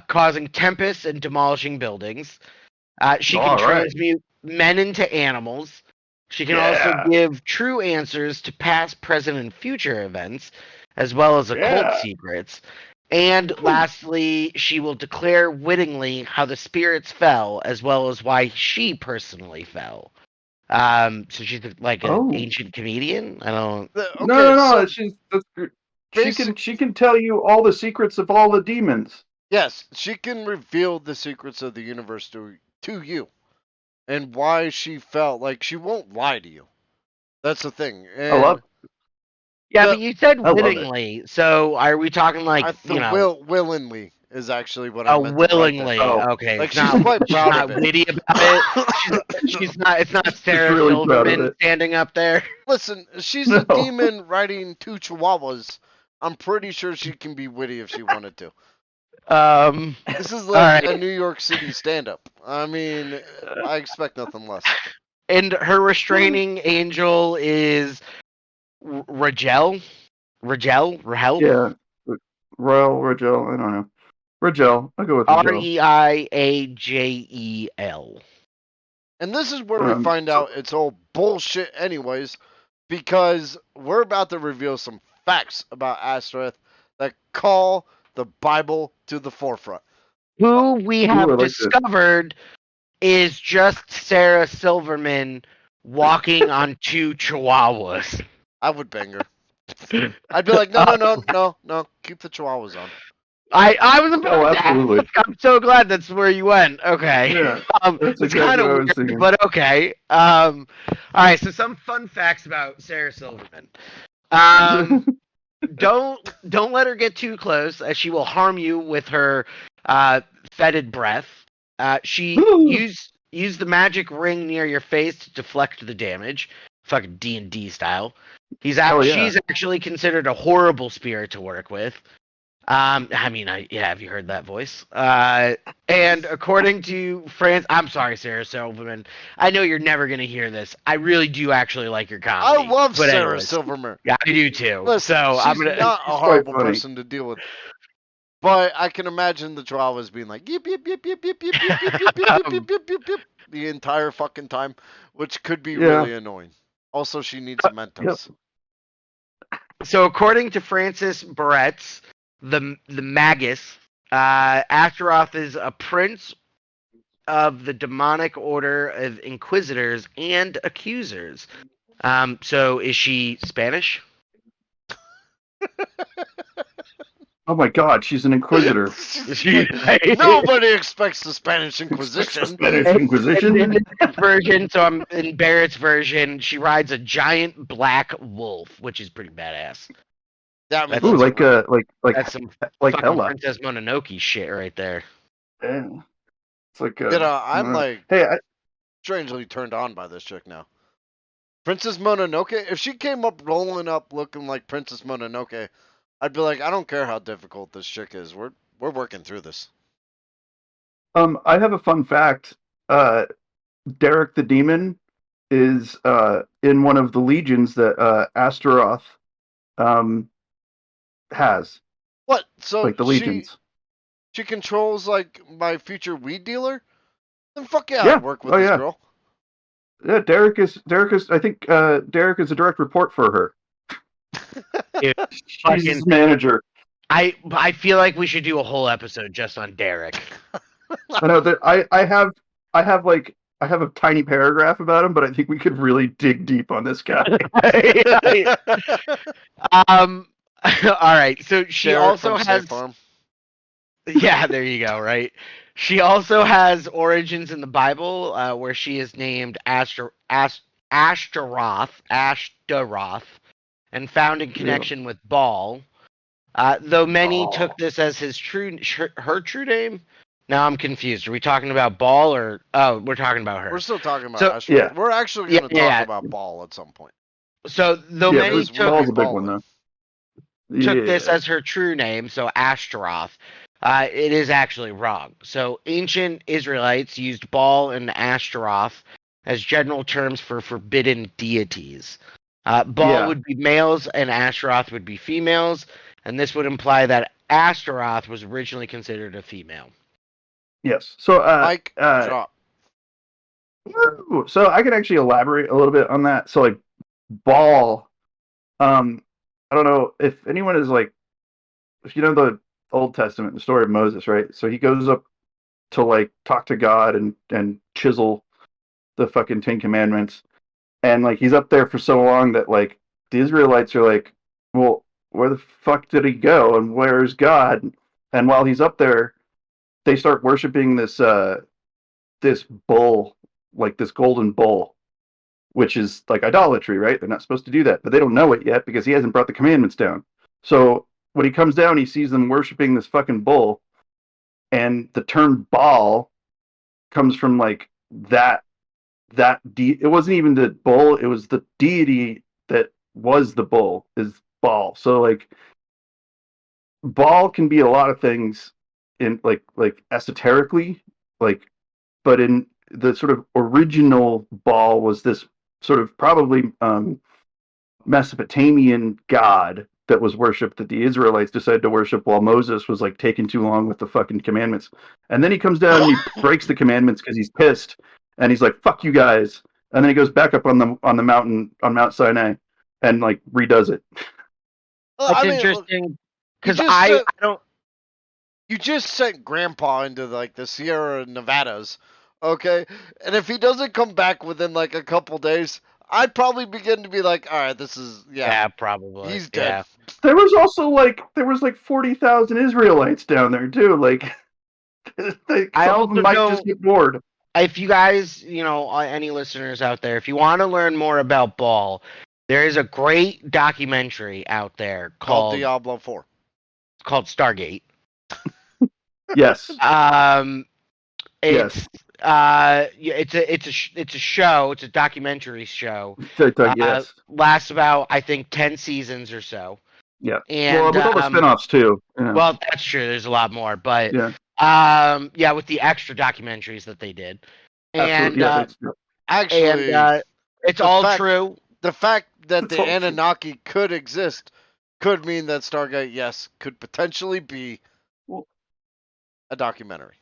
causing tempests and demolishing buildings. She can transmute men into animals. She can also give true answers to past, present, and future events, as well as occult secrets. And lastly, she will declare wittingly how the spirits fell, as well as why she personally fell. So she's like an ancient comedian. I don't. Okay, no. She can tell you all the secrets of all the demons. Yes, she can reveal the secrets of the universe to you, and why she felt like she won't lie to you. That's the thing. And but you said wittingly. So are we talking like willingly? Is actually what I meant. Willingly. Okay. Like she's quite proud of it. Witty about it. She's not. It's not Sarah really Silverman standing up there. Listen, she's a demon riding 2 chihuahuas. I'm pretty sure she can be witty if she wanted to. This is like a New York City stand-up. I mean, I expect nothing less. And her restraining angel is Ragel. Rahel. Yeah, Ragel. I don't know. Ragel. I'll go with Reiajel. And this is where we find out it's all bullshit anyways, because we're about to reveal some facts about Astaroth that call the Bible to the forefront. Who we have discovered is just Sarah Silverman walking on 2 chihuahuas. I would bang her. I'd be like, no, keep the chihuahuas on. I was about absolutely. I'm so glad that's where you went. Okay. Yeah, it's kind of weird, but okay. All right, so some fun facts about Sarah Silverman. Don't let her get too close, as she will harm you with her fetid breath. She use the magic ring near your face to deflect the damage, fucking D&D style. She's actually considered a horrible spirit to work with. I mean, have you heard that voice? And according to I'm sorry, Sarah Silverman. I know you're never gonna hear this. I really do actually like your I comedy. love But Sarah anyways, Silverman. yeah, I do too. Listen, So I'm she's gonna. not a She's quite horrible funny. person to deal with. But I can imagine the trial as being like yip yip yip yip yip yip yip yip yip yip yip yip yip yip yip the entire fucking time, which could be Yeah. really annoying. Also, she needs some Mentos. So according to Francis Barretts, the Magus, Astaroth is a prince of the demonic order of inquisitors and accusers. So is she Spanish? Oh my God, she's an inquisitor. Nobody expects the Spanish Inquisition. The Spanish Inquisition. In this version, so I'm in Barrett's version. She rides a giant black wolf, which is pretty badass. That means Ooh, like that's some like fucking Ella. Princess Mononoke shit right there. Yeah. It's like I'm like hey, strangely turned on by this chick now. Princess Mononoke. If she came up rolling up looking like Princess Mononoke, I'd be like, I don't care how difficult this chick is. We're working through this. I have a fun fact. Derek the Demon is in one of the legions that Astaroth has. What? So like the legions. She controls like my future weed dealer? Then fuck yeah, I'd work with this girl. Yeah, Derek is. I think Derek is a direct report for her. She's his manager. I feel like we should do a whole episode just on Derek. I know that I have a tiny paragraph about him, but I think we could really dig deep on this guy. All right. So she Derek also has. Yeah, there you go. Right. She also has origins in the Bible, where she is named Ashtaroth, and found in connection with Baal. Though many took this as her true name. Now I'm confused. Are we talking about Baal or we're talking about her? We're still talking about Ashtaroth. Yeah. We're actually going to talk about Baal at some point. So though many Baal's a big one though. Took this as her true name, so Ashtaroth. It is actually wrong. So ancient Israelites used Baal and Ashtaroth as general terms for forbidden deities. Baal would be males and Ashtaroth would be females, and this would imply that Ashtaroth was originally considered a female. Yes. So Mike, drop. So I can actually elaborate a little bit on that. So like Baal, I don't know if anyone is like, if you know the Old Testament, the story of Moses, right? So he goes up to like talk to God and chisel the fucking 10 Commandments. And like he's up there for so long that like the Israelites are like, well, where the fuck did he go? And where's God? And while he's up there, they start worshiping this this bull, like this golden bull, which is like idolatry, right? They're not supposed to do that, but they don't know it yet because he hasn't brought the commandments down. So when he comes down, he sees them worshiping this fucking bull, and the term Baal comes from like that it wasn't even the bull, it was the deity that was the bull is Baal. So like Baal can be a lot of things in like esoterically, like, but in the sort of original Baal was this sort of probably Mesopotamian god that was worshipped that the Israelites decided to worship while Moses was like taking too long with the fucking commandments. And then he comes down and he breaks the commandments because he's pissed and he's like, fuck you guys. And then he goes back up on the mountain on Mount Sinai and like redoes it. That's interesting because I don't. You just sent Grandpa into like the Sierra Nevadas, okay? And if he doesn't come back within like a couple days, I'd probably begin to be like, all right, this is yeah, probably he's dead. Yeah. There was also like 40,000 Israelites down there too. Like, I also might just get bored. If you guys, any listeners out there, if you want to learn more about Baal, there is a great documentary out there called Diablo 4. It's called Stargate. Yes. It's it's a show. It's a documentary show. Yes. Lasts about I think 10 seasons or so. Yeah. And well, with all the spinoffs too. Yeah. Well, that's true. There's a lot more, but yeah, with the extra documentaries that they did, absolutely. and Yeah, Actually, it's all true. The fact that It's the all true. Anunnaki could exist could mean that Stargate, yes, could potentially be a documentary.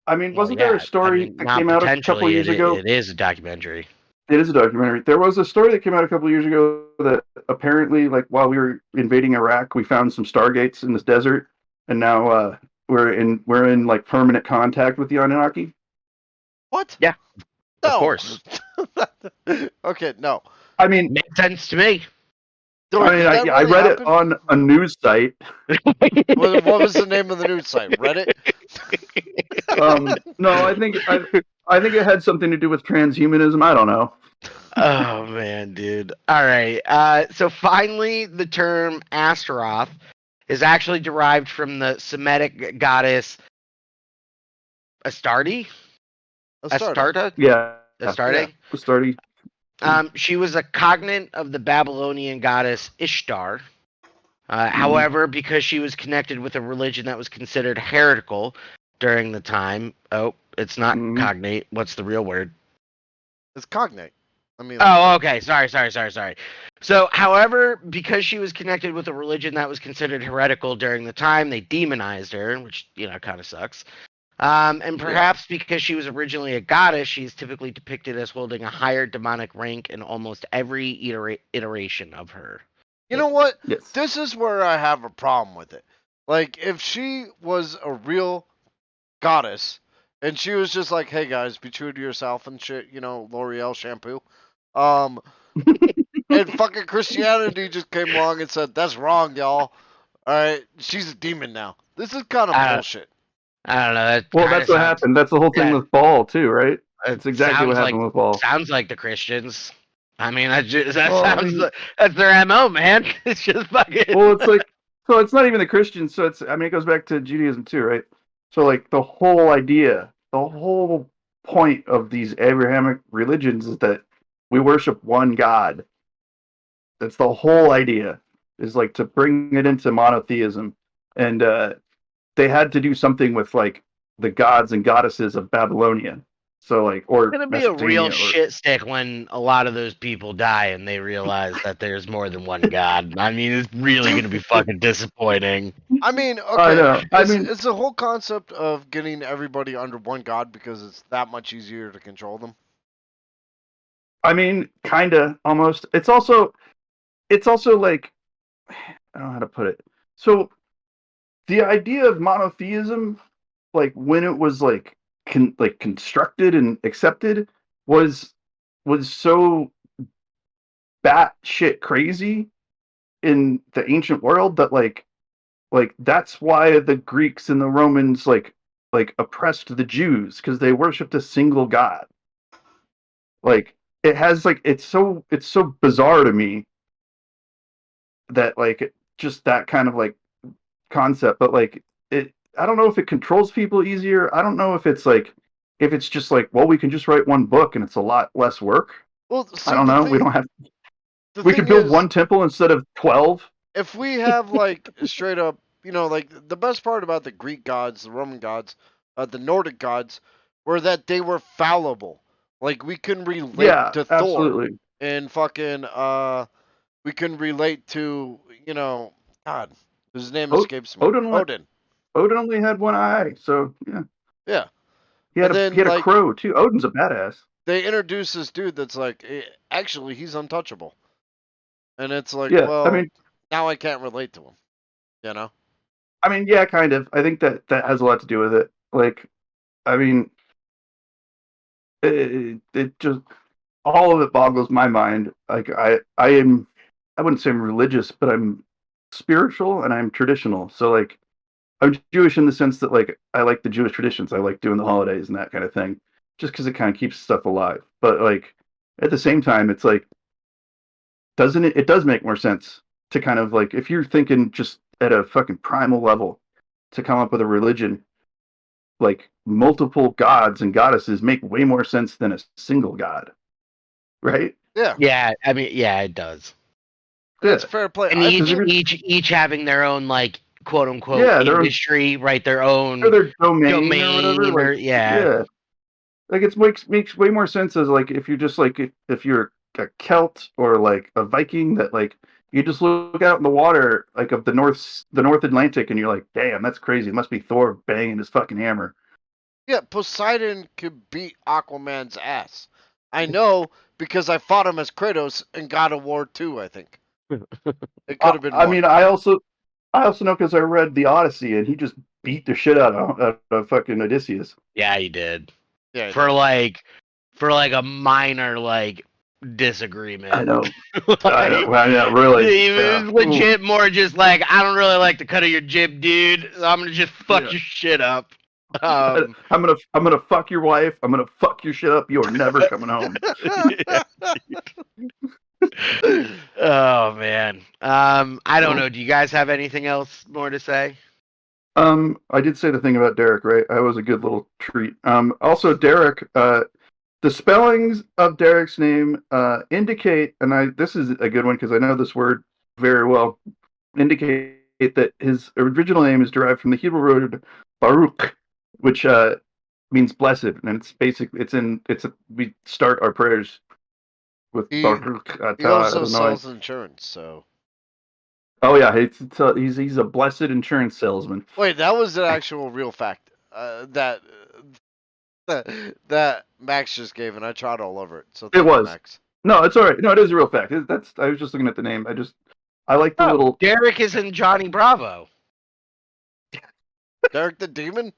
I mean, wasn't there a story that came out a couple of years ago? It is a documentary. It is a documentary. There was a story that came out a couple of years ago that apparently, like, while we were invading Iraq, we found some stargates in this desert, and now we're in like permanent contact with the Anunnaki. What? Yeah, no. Of course. Okay, no. I mean, makes sense to me. I read it on a news site. What was the name of the news site? Reddit? No, I think it had something to do with transhumanism. I don't know. Oh man, dude. All right. So finally, the term Astaroth is actually derived from the Semitic goddess Astarte. Astarta? Yeah. Astarte? Astarte. She was a cognate of the Babylonian goddess Ishtar. However, because she was connected with a religion that was considered heretical during the time, it's not cognate. What's the real word? It's cognate. Okay. Sorry. So, however, because she was connected with a religion that was considered heretical during the time, they demonized her, which, kind of sucks. And perhaps because she was originally a goddess, she's typically depicted as holding a higher demonic rank in almost every iteration of her. You know what? Yes. This is where I have a problem with it. Like, if she was a real goddess, and she was just like, hey guys, be true to yourself and shit, L'Oreal shampoo. And fucking Christianity just came along and said, that's wrong, y'all. Alright, she's a demon now. This is kind of bullshit. I don't know. That's what happened. That's the whole thing with Baal too, right? That's exactly what happened with Baal. Sounds like the Christians. I mean, that's their MO, man. It's just fucking. Well, it's like, so it's not even the Christians. So it goes back to Judaism too, right? So like the whole idea, the whole point of these Abrahamic religions is that we worship one God. That's the whole idea, is like to bring it into monotheism. And they had to do something with like the gods and goddesses of Babylonia. So like, or it's gonna be a real shit stick when a lot of those people die and they realize that there's more than one god. I mean, it's really gonna be fucking disappointing. I mean, okay, I know. It's the whole concept of getting everybody under one god because it's that much easier to control them. I mean, kinda, almost. It's also like, I don't know how to put it. So the idea of monotheism, like when it was like constructed and accepted, was so batshit crazy in the ancient world that like that's why the Greeks and the Romans like oppressed the Jews, because they worshipped a single god. Like it has like it's so bizarre to me that like just that kind of like concept, but like I don't know if it controls people easier. I don't know if it's just like, well, we can just write one book and it's a lot less work. Well, I don't know. We don't have. We could build one temple instead of 12. If we have like straight up, like the best part about the Greek gods, the Roman gods, the Nordic gods, were that they were fallible. Like we can relate to Thor, absolutely. and fucking we can relate to God, whose name escapes me. Odin. Odin only had one eye, so yeah. Yeah. He had a crow too. Odin's a badass. They introduce this dude that's like, actually, he's untouchable, and it's like, now I can't relate to him. I mean, yeah, kind of. I think that has a lot to do with it. Like, I mean, it just all of it boggles my mind. Like, I wouldn't say I'm religious, but I'm spiritual and I'm traditional. So like, I'm Jewish in the sense that like I like the Jewish traditions. I like doing the holidays and that kind of thing, just because it kind of keeps stuff alive. But like at the same time, it's like, doesn't it? It does make more sense to kind of like, if you're thinking just at a fucking primal level, to come up with a religion, like multiple gods and goddesses make way more sense than a single god, right? Yeah. Yeah. I mean, yeah, it does. That's fair play. And each having their own like quote unquote industry, right? Their own or their domain or whatever. Like, yeah. Like it makes way more sense as like if you're just like if you're a Celt or like a Viking that like you just look out in the water like of the North Atlantic and you're like, damn, that's crazy. It must be Thor banging his fucking hammer. Yeah, Poseidon could beat Aquaman's ass. I know because I fought him as Kratos in God of War 2, I think. It could have been more. I mean, I also know because I read the Odyssey and he just beat the shit out of fucking Odysseus. Yeah, he did. Yeah, for like a minor like disagreement. I know. I know. Well, yeah, really. It was legit more just like, I don't really like the cut of your jib, dude. So I'm gonna just fuck your shit up. I'm gonna fuck your wife. I'm gonna fuck your shit up. You are never coming home. Oh man. I don't know. Do you guys have anything else more to say? I did say the thing about Derek, right? That was a good little treat. Also Derek, the spellings of Derek's name indicate, and this is a good one because I know this word very well, indicate that his original name is derived from the Hebrew word Baruch, which means blessed, and it's basically we start our prayers with Baruch. He also sells insurance, so. Oh yeah, he's a blessed insurance salesman. Wait, that was an actual real fact that Max just gave, and I tried all over it. So it was. Max. No, it's all right. No, it is a real fact. I was just looking at the name. I like the little. Derek is in Johnny Bravo. Derek the Demon?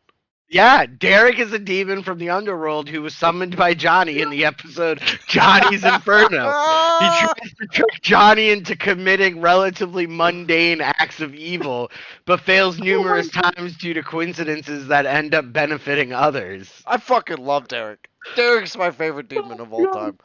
Yeah, Derek is a demon from the underworld who was summoned by Johnny in the episode Johnny's Inferno. He tries to trick Johnny into committing relatively mundane acts of evil, but fails numerous times due to coincidences that end up benefiting others. I fucking love Derek. Derek's my favorite demon of all time.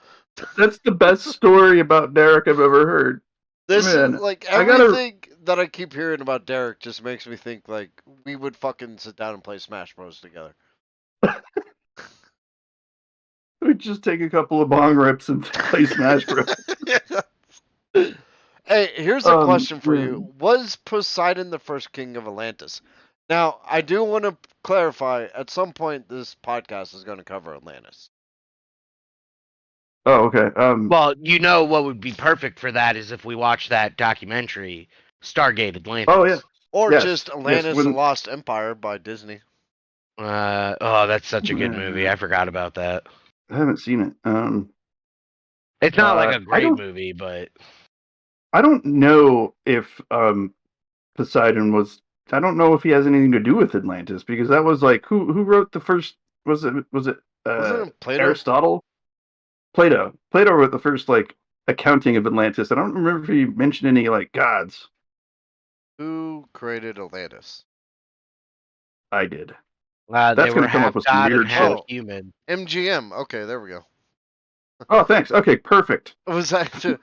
That's the best story about Derek I've ever heard. This is like everything that I keep hearing about Derek just makes me think like we would fucking sit down and play Smash Bros together. We'd just take a couple of bong rips and play Smash Bros. Hey, here's a question for you. Was Poseidon the first king of Atlantis? Now, I do want to clarify, at some point this podcast is going to cover Atlantis. Oh, okay. Well, you know what would be perfect for that is if we watch that documentary, Stargate Atlantis. Oh, yeah. Or just Atlantis, The Lost Empire by Disney. That's such a good movie. I forgot about that. I haven't seen it. It's not like a great movie, but... I don't know if Poseidon was... I don't know if he has anything to do with Atlantis, because that was like... Who wrote the first... Was it Plato? Aristotle? Plato wrote the first like accounting of Atlantis. I don't remember if he mentioned any like gods. Who created Atlantis? I did. That's going to come up with some weird shit. Human. MGM. Okay, there we go. Oh, thanks. Okay, perfect. Was that?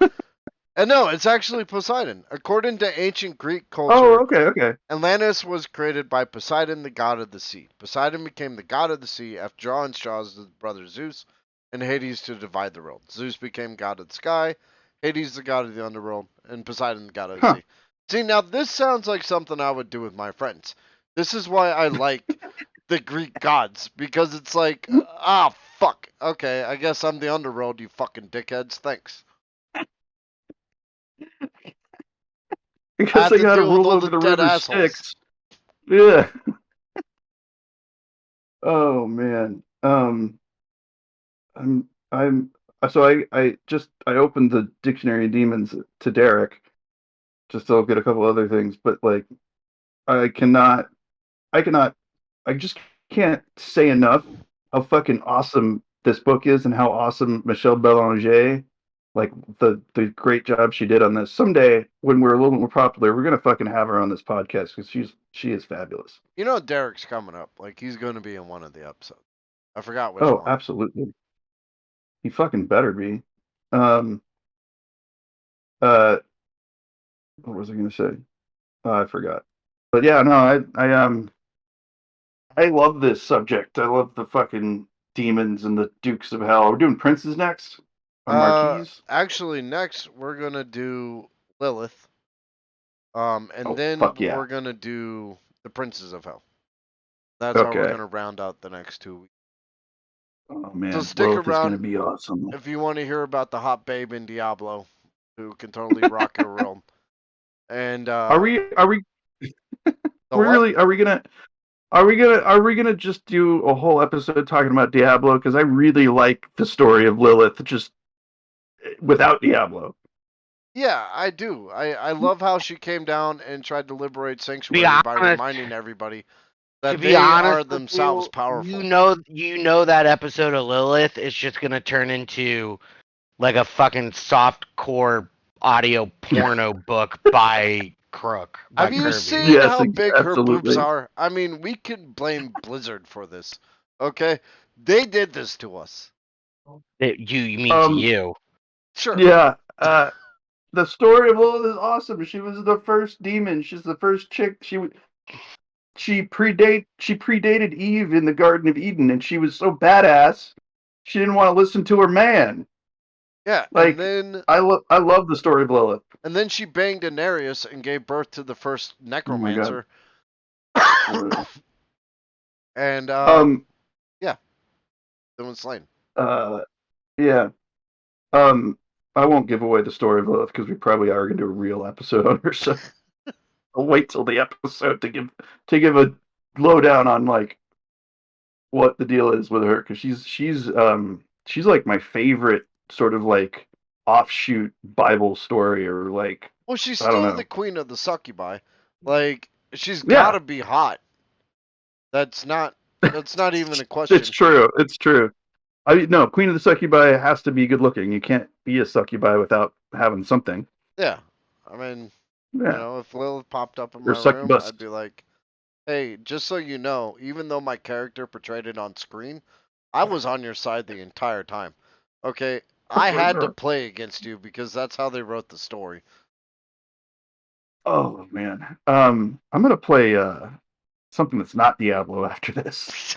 And no, it's actually Poseidon. According to ancient Greek culture, okay. Atlantis was created by Poseidon, the god of the sea. Poseidon became the god of the sea after drawing straws with his brother Zeus and Hades to divide the world. Zeus became god of the sky, Hades the god of the underworld, and Poseidon the god of the sea. See, now this sounds like something I would do with my friends. This is why I like the Greek gods, because it's like, fuck. Okay, I guess I'm the underworld, you fucking dickheads. Thanks. Because they gotta rule over the river Styx. Yeah. Oh man. I opened the dictionary of demons to Derek, just to get a couple other things, but like I just can't say enough how fucking awesome this book is and how awesome Michelle Belanger, like the great job she did on this. Someday when we're a little more popular, we're gonna fucking have her on this podcast because she is fabulous. You know Derek's coming up, like he's gonna be in one of the episodes. I forgot which one. Oh, absolutely. He fucking better be. What was I gonna say? I forgot. But yeah, no, I love this subject. I love the fucking demons and the dukes of hell. We're doing princes next on Marquise. Actually, next we're gonna do Lilith. And then yeah. we're gonna do the Princes of Hell. That's how we're Okay. gonna round out the next 2 weeks. Oh man, So stick Lilith is around gonna be awesome. if you want to hear about the hot babe in Diablo, who can totally rock your world. And Are we the we're what? really are we gonna just do a whole episode talking about Diablo? Because I really like the story of Lilith just without Diablo. Yeah, I do. I love how she came down and tried to liberate To be Sanctuary by honest, reminding everybody to that be they honest are with themselves you, powerful. you know that episode of Lilith is just gonna turn into like a fucking soft core audio porno book by Crook, by Have you Kirby. seen Yes, how big her boobs absolutely. are? I mean, we can blame Blizzard for this. Okay? They did this to us. You mean to you? Sure. Yeah. The story of Lilith is awesome. She was the first demon. She's the first chick. She predated Eve in the Garden of Eden, and she was so badass. She didn't want to listen to her man. Yeah, Like I love the story of Lilith. and then she banged Daenerys and gave birth to the first Oh my god. necromancer. And yeah, then was slain. Yeah. Um, I won't give away the story of Lilith because we probably are going to do a real episode on her. So I'll wait till the episode to give a lowdown on like what the deal is with her because she's like my favorite sort of like offshoot Bible story or like Well, she's I don't still know. the queen of the succubi. Like she's Yeah. got to be hot. That's not even a question. It's true. It's true. I mean, no, Queen of the Succubi has to be good looking. You can't be a succubi without having something. Yeah. I mean, Yeah. if Lilith popped up in Or my room, succubus. I'd be like, hey, just so you know, even though my character portrayed it on screen, I was on your side the entire time. Okay? I had to play against you because that's how they wrote the story. Oh man. I'm gonna play something that's not Diablo after this.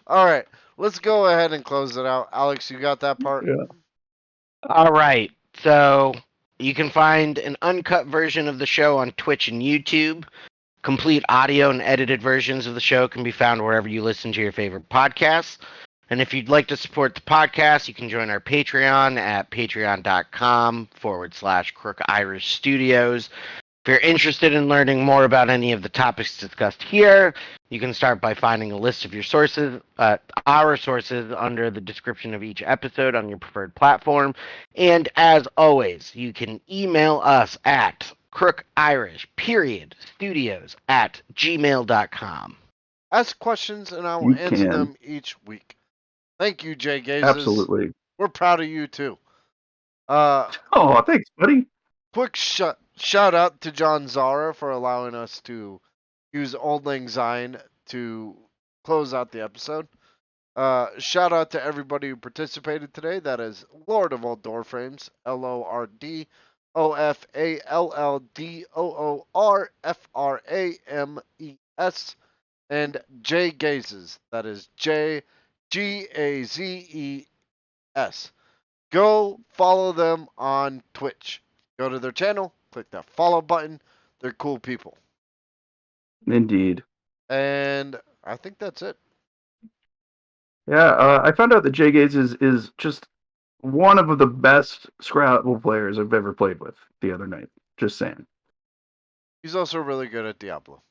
All right, let's go ahead and close it out. Alex, you got that part? Yeah. All right. So you can find an uncut version of the show on Twitch and YouTube. Complete audio and edited versions of the show can be found wherever you listen to your favorite podcasts. And if you'd like to support the podcast, you can join our Patreon at patreon.com/Crook Irish Studios. If you're interested in learning more about any of the topics discussed here, you can start by finding a list of our sources, under the description of each episode on your preferred platform. And as always, you can email us at crookirish.studios@gmail.com. Ask questions and I will answer them each week. Thank you, Jay Gazes. Absolutely. We're proud of you too. Oh, thanks, buddy. Quick shout out to John Zara for allowing us to use Old Lang Syne to close out the episode. Shout out to everybody who participated today. That is Lord of Old Doorframes, LordofAllDoorFrames, and Jay Gazes. That is JGAZES. Go follow them on Twitch. Go to their channel, click that follow button. They're cool people. Indeed. And I think that's it. Yeah, I found out that Jay Gates is just one of the best Scrabble players I've ever played with the other night. Just saying. He's also really good at Diablo.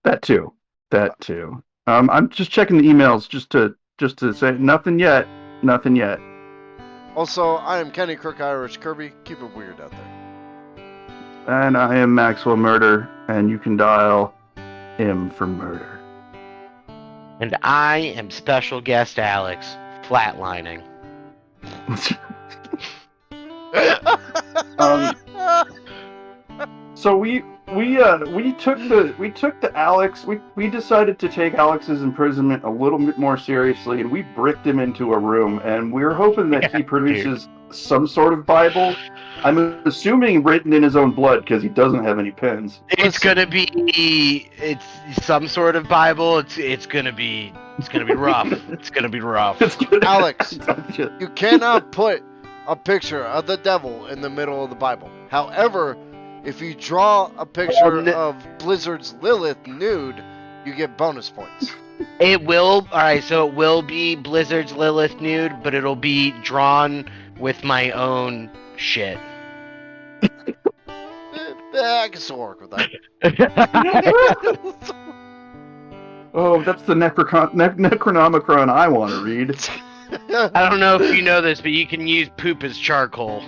That too. I'm just checking the emails just to say nothing yet. Nothing yet. Also, I am Kenny Crook Irish Kirby. Keep it weird out there. And I am Maxwell Murder, and you can dial M for murder. And I am special guest Alex, flatlining. So we we took the Alex. We decided to take Alex's imprisonment a little bit more seriously, and we bricked him into a room. And we're hoping that he produces some sort of Bible. I'm assuming written in his own blood because he doesn't have any pens. It's gonna be some sort of Bible. It's gonna be rough. It's gonna be rough. Alex, you cannot put a picture of the devil in the middle of the Bible. However, if you draw a picture of Blizzard's Lilith nude, you get bonus points. It will. All right, so it will be Blizzard's Lilith nude, but it'll be drawn with my own shit. I can still work with that. Oh, that's the Necronomicon I want to read. I don't know if you know this, but you can use poop as charcoal.